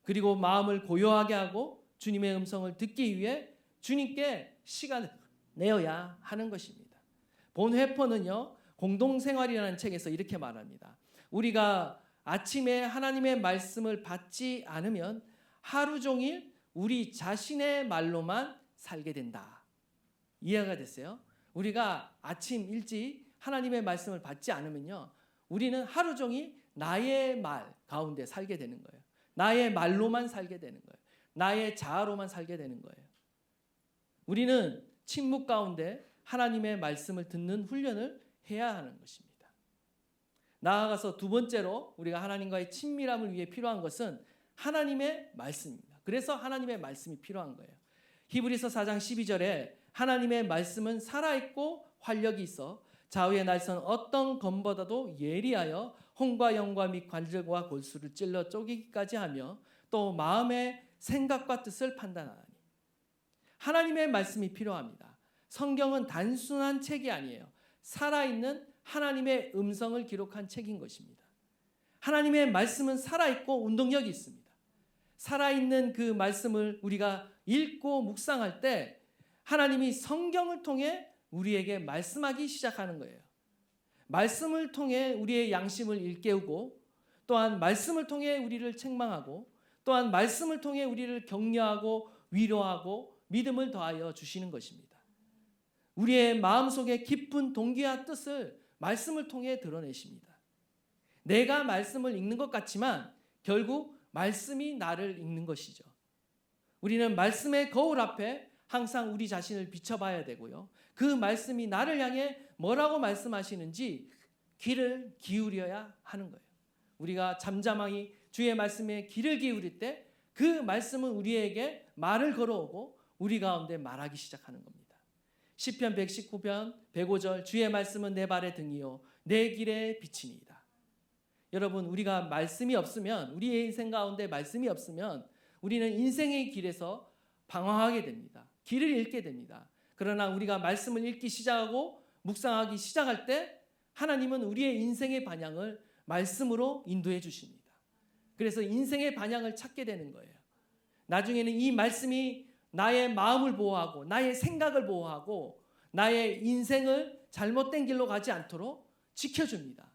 그리고 마음을 고요하게 하고 주님의 음성을 듣기 위해 주님께 시간을 내어야 하는 것입니다. 본 회퍼는요 공동생활이라는 책에서 이렇게 말합니다. 우리가 아침에 하나님의 말씀을 받지 않으면 하루 종일 우리 자신의 말로만 살게 된다. 이해가 됐어요? 우리가 아침 일찍 하나님의 말씀을 받지 않으면요 우리는 하루 종일 나의 말 가운데 살게 되는 거예요. 나의 말로만 살게 되는 거예요. 나의 자아로만 살게 되는 거예요. 우리는 침묵 가운데 하나님의 말씀을 듣는 훈련을 해야 하는 것입니다. 나아가서 두 번째로 우리가 하나님과의 친밀함을 위해 필요한 것은 하나님의 말씀입니다. 그래서 하나님의 말씀이 필요한 거예요. 히브리서 4장 12절에 하나님의 말씀은 살아있고 활력이 있어 좌우의 날선 어떤 검보다도 예리하여 혼과 영과 및 관절과 골수를 찔러 쪼개기까지 하며 또 마음의 생각과 뜻을 판단하니. 하나님의 말씀이 필요합니다. 성경은 단순한 책이 아니에요. 살아있는 하나님의 음성을 기록한 책인 것입니다. 하나님의 말씀은 살아있고 운동력이 있습니다. 살아있는 그 말씀을 우리가 읽고 묵상할 때 하나님이 성경을 통해 우리에게 말씀하기 시작하는 거예요. 말씀을 통해 우리의 양심을 일깨우고, 또한 말씀을 통해 우리를 책망하고, 또한 말씀을 통해 우리를 격려하고 위로하고 믿음을 더하여 주시는 것입니다. 우리의 마음속에 깊은 동기와 뜻을 말씀을 통해 드러내십니다. 내가 말씀을 읽는 것 같지만 결국 말씀이 나를 읽는 것이죠. 우리는 말씀의 거울 앞에 항상 우리 자신을 비춰봐야 되고요. 그 말씀이 나를 향해 뭐라고 말씀하시는지 귀를 기울여야 하는 거예요. 우리가 잠잠하게 주의 말씀에 귀를 기울일 때 그 말씀은 우리에게 말을 걸어오고 우리 가운데 말하기 시작하는 겁니다. 시편 119편 105절 주의 말씀은 내 발의 등이요 내 길의 빛이니이다. 여러분, 우리가 말씀이 없으면, 우리의 인생 가운데 말씀이 없으면 우리는 인생의 길에서 방황하게 됩니다. 길을 잃게 됩니다. 그러나 우리가 말씀을 읽기 시작하고 묵상하기 시작할 때 하나님은 우리의 인생의 방향을 말씀으로 인도해 주십니다. 그래서 인생의 방향을 찾게 되는 거예요. 나중에는 이 말씀이 나의 마음을 보호하고 나의 생각을 보호하고 나의 인생을 잘못된 길로 가지 않도록 지켜줍니다.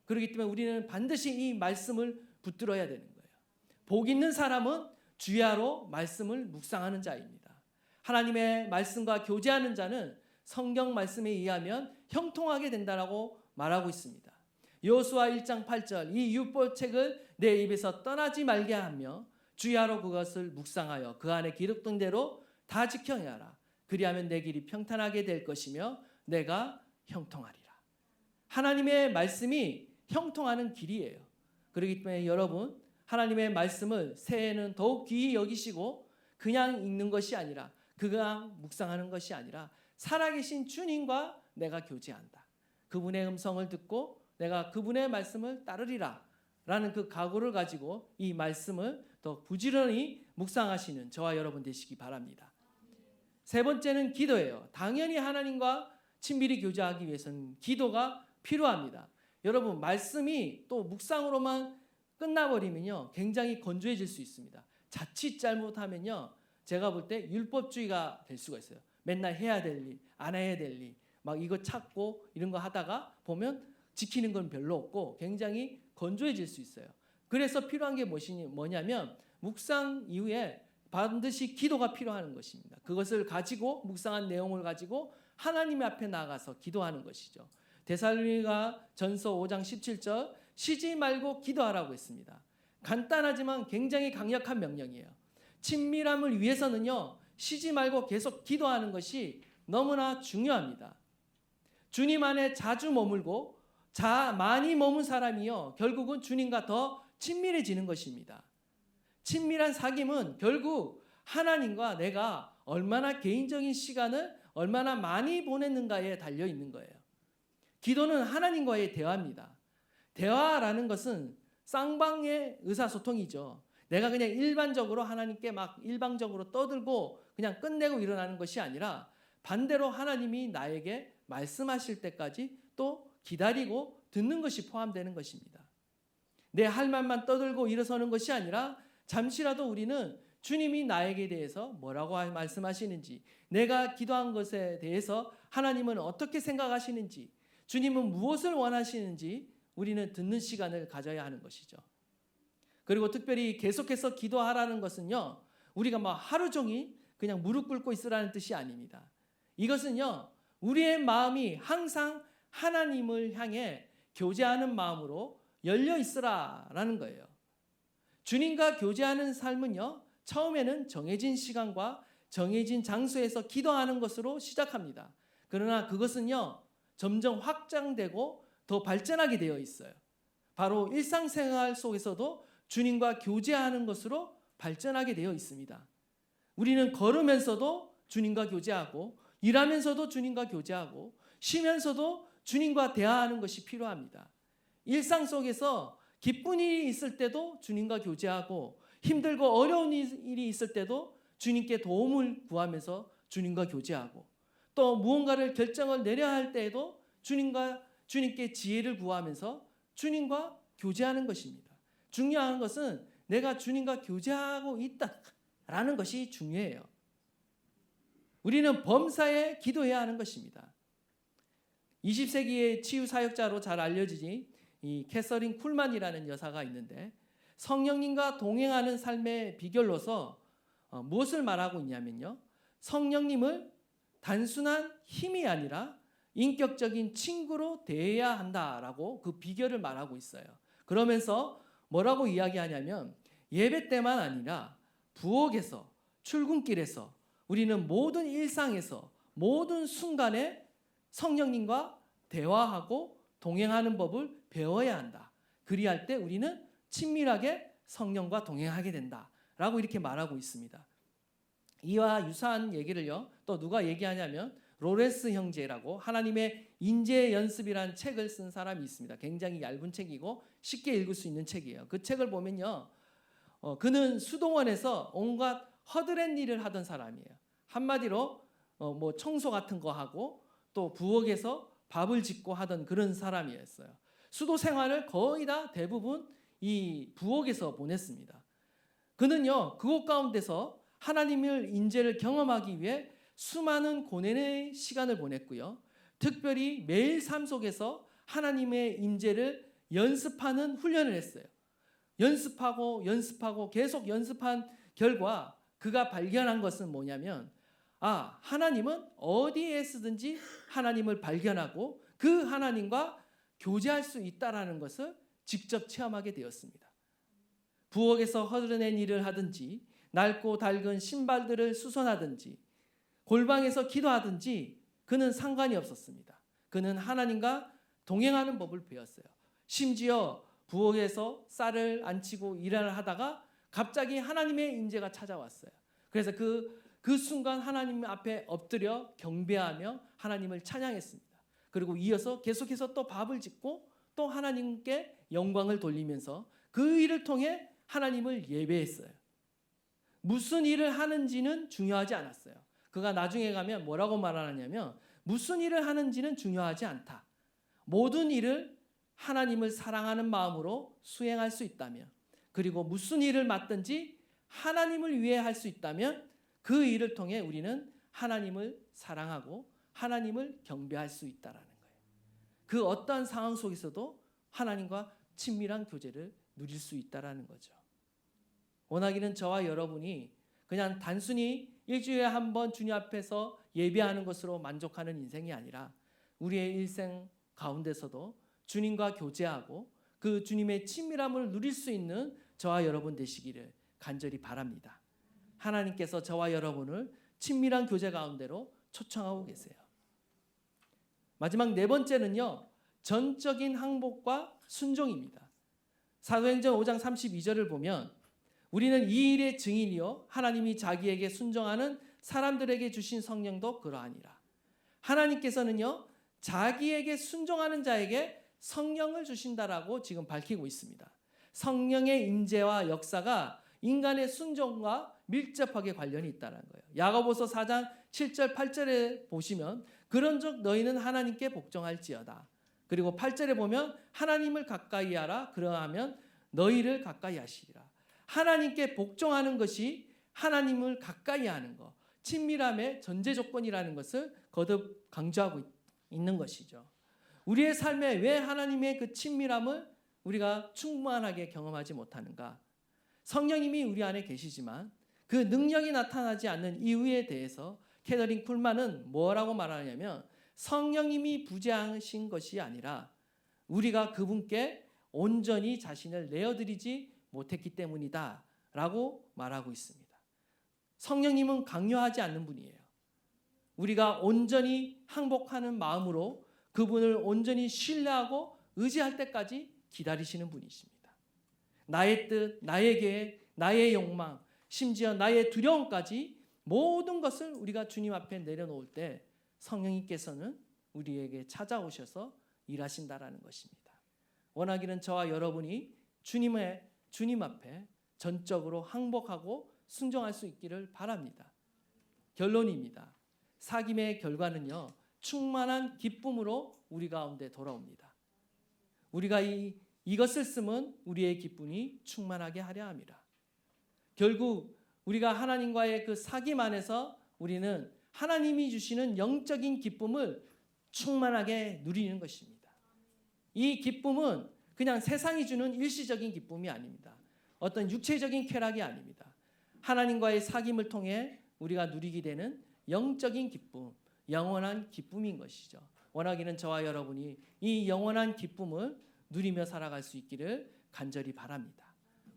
그렇기 때문에 우리는 반드시 이 말씀을 붙들어야 되는 거예요. 복 있는 사람은 주야로 말씀을 묵상하는 자입니다. 하나님의 말씀과 교제하는 자는 성경 말씀에 의하면 형통하게 된다라고 말하고 있습니다. 여호수아 1장 8절 이 율법책을 내 입에서 떠나지 말게 하며 주야로 그것을 묵상하여 그 안에 기록된 대로 다 지켜야 하라. 그리하면 내 길이 평탄하게 될 것이며 내가 형통하리라. 하나님의 말씀이 형통하는 길이에요. 그렇기 때문에 여러분, 하나님의 말씀을 새해에는 더욱 귀히 여기시고 그냥 읽는 것이 아니라, 그냥 묵상하는 것이 아니라 살아계신 주님과 내가 교제한다. 그분의 음성을 듣고 내가 그분의 말씀을 따르리라 라는 그 각오를 가지고 이 말씀을 더 부지런히 묵상하시는 저와 여러분 되시기 바랍니다. 세 번째는 기도예요. 당연히 하나님과 친밀히 교제하기 위해서는 기도가 필요합니다. 여러분, 말씀이 또 묵상으로만 끝나버리면요 굉장히 건조해질 수 있습니다. 자칫 잘못하면요 제가 볼 때 율법주의가 될 수가 있어요. 맨날 해야 될 일, 안 해야 될 일, 막 이거 찾고 이런 거 하다가 보면 지키는 건 별로 없고 굉장히 건조해질 수 있어요. 그래서 필요한 게 뭐냐면 묵상 이후에 반드시 기도가 필요한 것입니다. 그것을 가지고 묵상한 내용을 가지고 하나님 앞에 나가서 기도하는 것이죠. 데살로니가 전서 5장 17절 쉬지 말고 기도하라고 했습니다. 간단하지만 굉장히 강력한 명령이에요. 친밀함을 위해서는요 쉬지 말고 계속 기도하는 것이 너무나 중요합니다. 주님 안에 자주 머물고 많이 머문 사람이요 결국은 주님과 더 친밀해지는 것입니다. 친밀한 사귐은 결국 하나님과 내가 얼마나 개인적인 시간을 얼마나 많이 보냈는가에 달려 있는 거예요. 기도는 하나님과의 대화입니다. 대화라는 것은 쌍방의 의사소통이죠. 내가 그냥 일반적으로 하나님께 막 일방적으로 떠들고 그냥 끝내고 일어나는 것이 아니라 반대로 하나님이 나에게 말씀하실 때까지 또 기다리고 듣는 것이 포함되는 것입니다. 내 할 말만 떠들고 일어서는 것이 아니라 잠시라도 우리는 주님이 나에게 대해서 뭐라고 말씀하시는지, 내가 기도한 것에 대해서 하나님은 어떻게 생각하시는지, 주님은 무엇을 원하시는지 우리는 듣는 시간을 가져야 하는 것이죠. 그리고 특별히 계속해서 기도하라는 것은요 우리가 막 하루 종일 그냥 무릎 꿇고 있으라는 뜻이 아닙니다. 이것은요 우리의 마음이 항상 하나님을 향해 교제하는 마음으로 열려 있으라라는 거예요. 주님과 교제하는 삶은요 처음에는 정해진 시간과 정해진 장소에서 기도하는 것으로 시작합니다. 그러나 그것은요 점점 확장되고 더 발전하게 되어 있어요. 바로 일상생활 속에서도 주님과 교제하는 것으로 발전하게 되어 있습니다. 우리는 걸으면서도 주님과 교제하고, 일하면서도 주님과 교제하고, 쉬면서도 주님과 대화하는 것이 필요합니다. 일상 속에서 기쁜 일이 있을 때도 주님과 교제하고, 힘들고 어려운 일이 있을 때도 주님께 도움을 구하면서 주님과 교제하고, 또 무언가를 결정을 내려야 할 때에도 주님께 지혜를 구하면서 주님과 교제하는 것입니다. 중요한 것은 내가 주님과 교제하고 있다라는 것이 중요해요. 우리는 범사에 기도해야 하는 것입니다. 20세기의 치유 사역자로 잘 알려지지 이 캐서린 쿨만이라는 여사가 있는데 성령님과 동행하는 삶의 비결로서 무엇을 말하고 있냐면요. 성령님을 단순한 힘이 아니라 인격적인 친구로 대해야 한다라고 그 비결을 말하고 있어요. 그러면서 뭐라고 이야기하냐면 예배 때만 아니라 부엌에서 출근길에서 우리는 모든 일상에서 모든 순간에 성령님과 대화하고 동행하는 법을 배워야 한다. 그리할 때 우리는 친밀하게 성령과 동행하게 된다라고 이렇게 말하고 있습니다. 이와 유사한 얘기를요. 또 누가 얘기하냐면 로렌스 형제라고 하나님의 인재 연습이라는 책을 쓴 사람이 있습니다. 굉장히 얇은 책이고 쉽게 읽을 수 있는 책이에요. 그 책을 보면요. 그는 수도원에서 온갖 허드렛 일을 하던 사람이에요. 한마디로 뭐 청소 같은 거 하고 또 부엌에서 밥을 짓고 하던 그런 사람이었어요. 수도 생활을 거의 다 대부분 이 부엌에서 보냈습니다. 그는요. 그곳 가운데서 하나님의 인재를 경험하기 위해 수많은 고난의 시간을 보냈고요. 특별히 매일 삶 속에서 하나님의 인재를 연습하는 훈련을 했어요. 연습하고 계속 연습한 결과 그가 발견한 것은 뭐냐면 하나님은 어디에 쓰든지 하나님을 발견하고 그 하나님과 교제할 수 있다라는 것을 직접 체험하게 되었습니다. 부엌에서 허드렛 일을 하든지 낡고 낡은 신발들을 수선하든지 골방에서 기도하든지 그는 상관이 없었습니다. 그는 하나님과 동행하는 법을 배웠어요. 심지어 부엌에서 쌀을 안치고 일을 하다가 갑자기 하나님의 인재가 찾아왔어요. 그래서 그 순간 하나님 앞에 엎드려 경배하며 하나님을 찬양했습니다. 그리고 이어서 계속해서 또 밥을 짓고 또 하나님께 영광을 돌리면서 그 일을 통해 하나님을 예배했어요. 무슨 일을 하는지는 중요하지 않았어요. 그가 나중에 가면 뭐라고 말하냐면 무슨 일을 하는지는 중요하지 않다. 모든 일을 하나님을 사랑하는 마음으로 수행할 수 있다면 그리고 무슨 일을 맡든지 하나님을 위해 할 수 있다면 그 일을 통해 우리는 하나님을 사랑하고 하나님을 경배할 수 있다라는 거예요. 그 어떠한 상황 속에서도 하나님과 친밀한 교제를 누릴 수 있다라는 거죠. 원하기는 저와 여러분이 그냥 단순히 일주일에 한 번 주님 앞에서 예배하는 것으로 만족하는 인생이 아니라 우리의 일생 가운데서도 주님과 교제하고 그 주님의 친밀함을 누릴 수 있는 저와 여러분 되시기를 간절히 바랍니다. 하나님께서 저와 여러분을 친밀한 교제 가운데로 초청하고 계세요. 마지막 네 번째는요. 전적인 항복과 순종입니다. 사도행전 5장 32절을 보면 우리는 이 일의 증인이요 하나님이 자기에게 순종하는 사람들에게 주신 성령도 그러하니라. 하나님께서는요. 자기에게 순종하는 자에게 성령을 주신다라고 지금 밝히고 있습니다. 성령의 임재와 역사가 인간의 순종과 밀접하게 관련이 있다는 거예요. 야고보서 4장 7절 8절에 보시면 그런즉 너희는 하나님께 복종할지어다. 그리고 8절에 보면 하나님을 가까이 하라. 그러하면 너희를 가까이 하시리라. 하나님께 복종하는 것이 하나님을 가까이 하는 것, 친밀함의 전제 조건이라는 것을 거듭 강조하고 있는 것이죠. 우리의 삶에 왜 하나님의 그 친밀함을 우리가 충만하게 경험하지 못하는가? 성령님이 우리 안에 계시지만 그 능력이 나타나지 않는 이유에 대해서 캐서린 쿨만은 뭐라고 말하냐면 성령님이 부재하신 것이 아니라 우리가 그분께 온전히 자신을 내어드리지 못했기 때문이다 라고 말하고 있습니다. 성령님은 강요하지 않는 분이에요. 우리가 온전히 항복하는 마음으로 그분을 온전히 신뢰하고 의지할 때까지 기다리시는 분이십니다. 나의 뜻, 나의 계획, 나의 욕망, 심지어 나의 두려움까지 모든 것을 우리가 주님 앞에 내려놓을 때 성령님께서는 우리에게 찾아오셔서 일하신다라는 것입니다. 원하기는 저와 여러분이 주님 앞에 전적으로 항복하고 순종할 수 있기를 바랍니다. 결론입니다. 사귐의 결과는요. 충만한 기쁨으로 우리 가운데 돌아옵니다. 우리가 이것을 쓰면 우리의 기쁨이 충만하게 하려 함이라. 결국 우리가 하나님과의 그 사귐 안에서 우리는 하나님이 주시는 영적인 기쁨을 충만하게 누리는 것입니다. 이 기쁨은 그냥 세상이 주는 일시적인 기쁨이 아닙니다. 어떤 육체적인 쾌락이 아닙니다. 하나님과의 사귐을 통해 우리가 누리게 되는 영적인 기쁨, 영원한 기쁨인 것이죠. 원하기는 저와 여러분이 이 영원한 기쁨을 누리며 살아갈 수 있기를 간절히 바랍니다.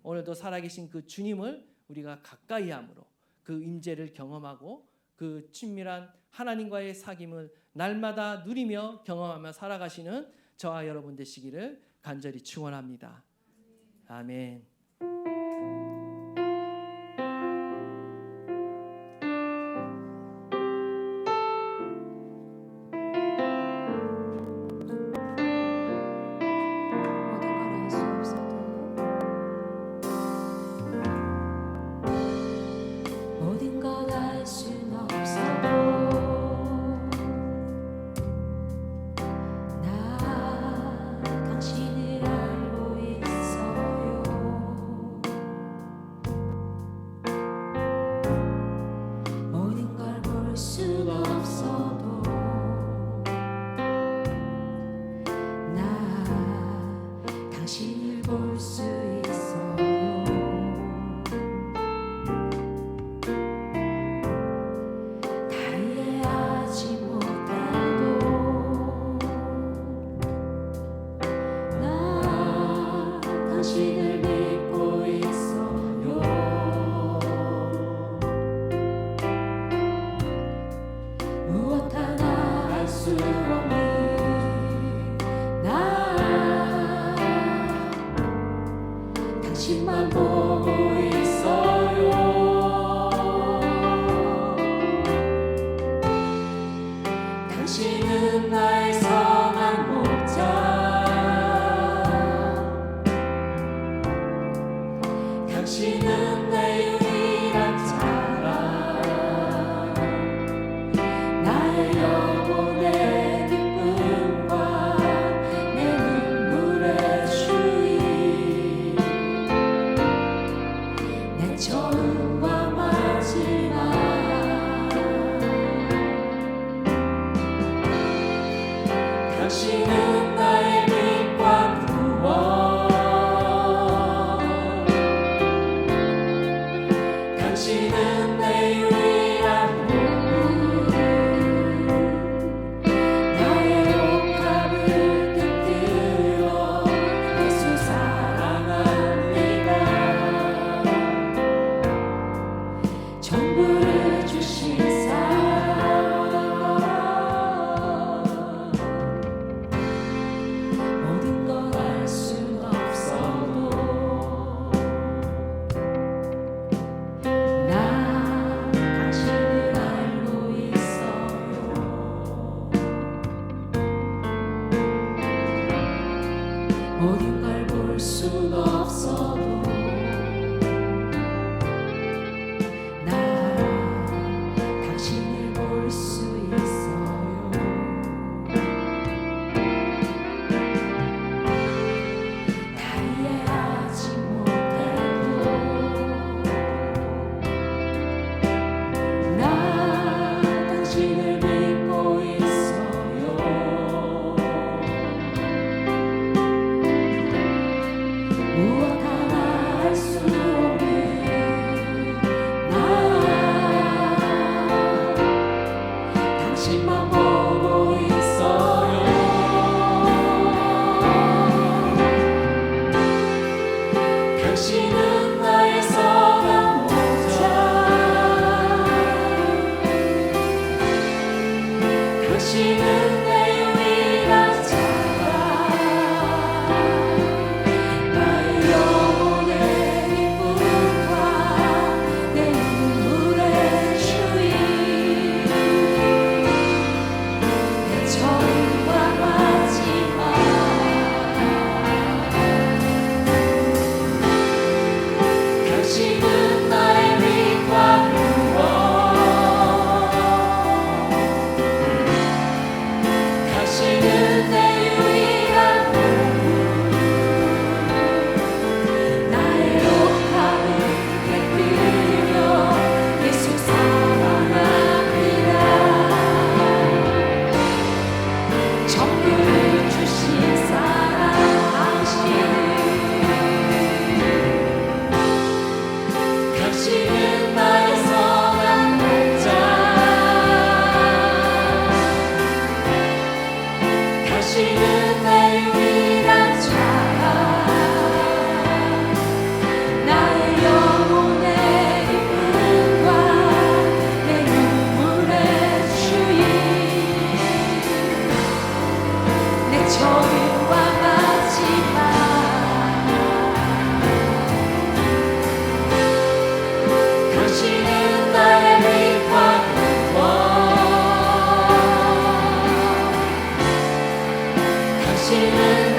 오늘도 살아계신 그 주님을 우리가 가까이 함으로 그 임재를 경험하고 그 친밀한 하나님과의 사귐을 날마다 누리며 경험하며 살아가시는 저와 여러분 되시기를 간절히 축원합니다. 아멘. 모든 걸 알 순 없어도 나 당신을 알고 있어요. 모든 걸 볼 순 없어도 나 당신을 볼 수 있어요. 당신을 믿고 있어요. 무엇 하나 할 수 없는 나 당신만 보고 있어요. 당신은 나의 선한 목자. 당신은 내 유일한 자랑, 나의 영혼의 기쁨과 내 눈물의 주인, 내 처음과 마지막. 당신은 나의 빛과 구원, 당신은 내 유일한 보물, 나의 옥합을 깃들어 예수 사랑합니다. 전부를 주신 사랑, 모든 걸 알 순 없어도 나 당신을 알고 있어요. 모든 걸 볼 순 없어도 나 당신을 볼 수 있어요. 다 이해하지 못해도 나 당신을 믿고 있어요. 무엇 하나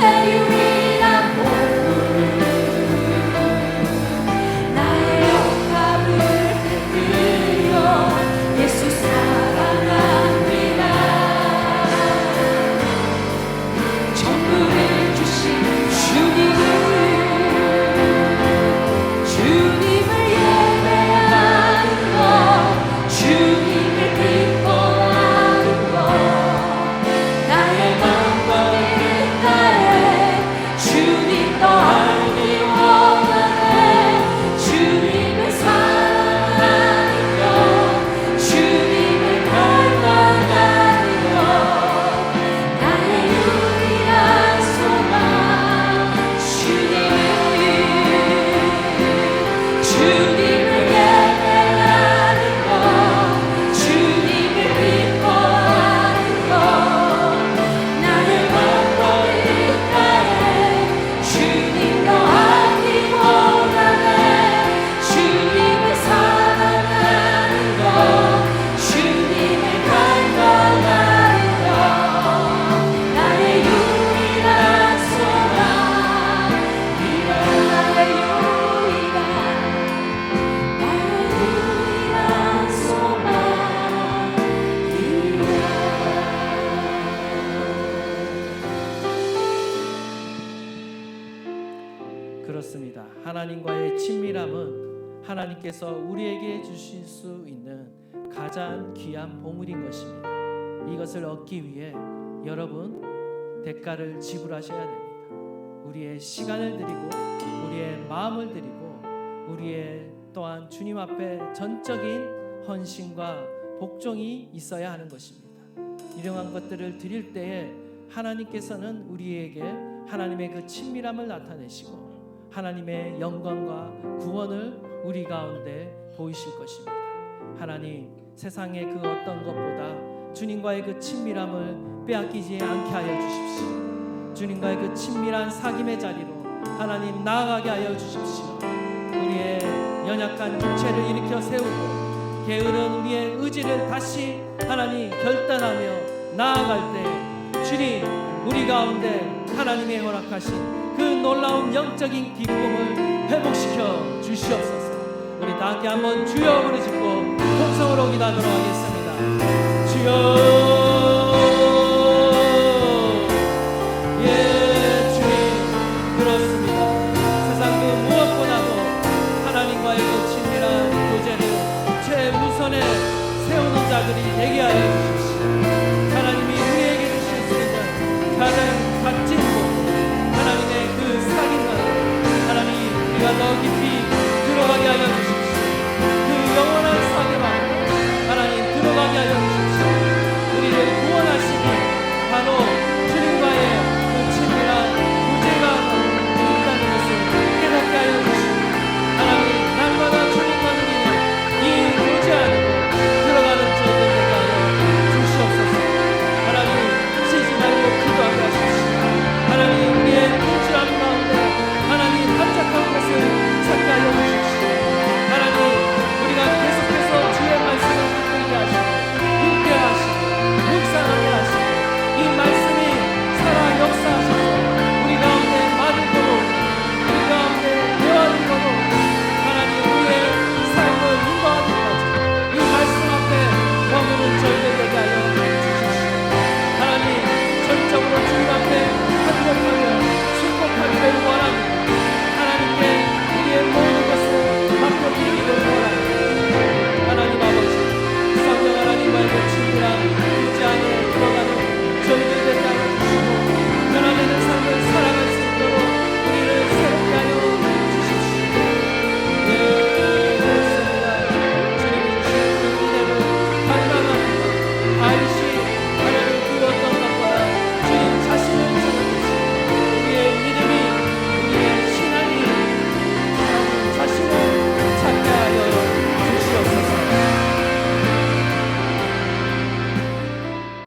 내 유일한 보물 나의 영감을 드려 예수 사랑합니다. 전부를 주신 주님을 예배하는 것 주님을 기뻐하는 것 나의 마음과 뜻 다해 주님 더 알기 원하네. 주님을 사랑하는 것 주님을 닮아가는 것 나의 유일한 소망 주님을 예배하는 것 주님을 기뻐하는 것 나의 마음과 뜻 다해 주님 더 알기 원하네. 주님을 사랑하는 것 주님을 닮아가는 것 나의 유일한 소망 나의 유일한 그렇습니다. 하나님과의 친밀함은 하나님께서 우리에게 주실 수 있는 가장 귀한 보물인 것입니다. 이것을 얻기 위해 여러분 대가를 지불하셔야 됩니다. 우리의 시간을 드리고 우리의 마음을 드리고 우리의 또한 주님 앞에 전적인 헌신과 복종이 있어야 하는 것입니다. 이러한 것들을 드릴 때에 하나님께서는 우리에게 하나님의 그 친밀함을 나타내시고 하나님의 영광과 구원을 우리 가운데 보이실 것입니다. 하나님, 세상의 그 어떤 것보다 주님과의 그 친밀함을 빼앗기지 않게 하여 주십시오. 주님과의 그 친밀한 사귐의 자리로 하나님 나아가게 하여 주십시오. 우리의 연약한 육체를 일으켜 세우고 게으른 우리의 의지를 다시 하나님 결단하며 나아갈 때 주님 우리 가운데 하나님의 허락하신 그 놀라운 영적인 기쁨을 회복시켜 주시옵소서. 우리 다 함께 한번 주여 부르짖고 통성으로 기도하도록 하겠습니다. 주여, 예 주님, 그렇습니다. 세상 그 무엇보다도 하나님과의 그 친밀한 교제를 최우선에 세우는 자들이 되게 하여 주시옵소서.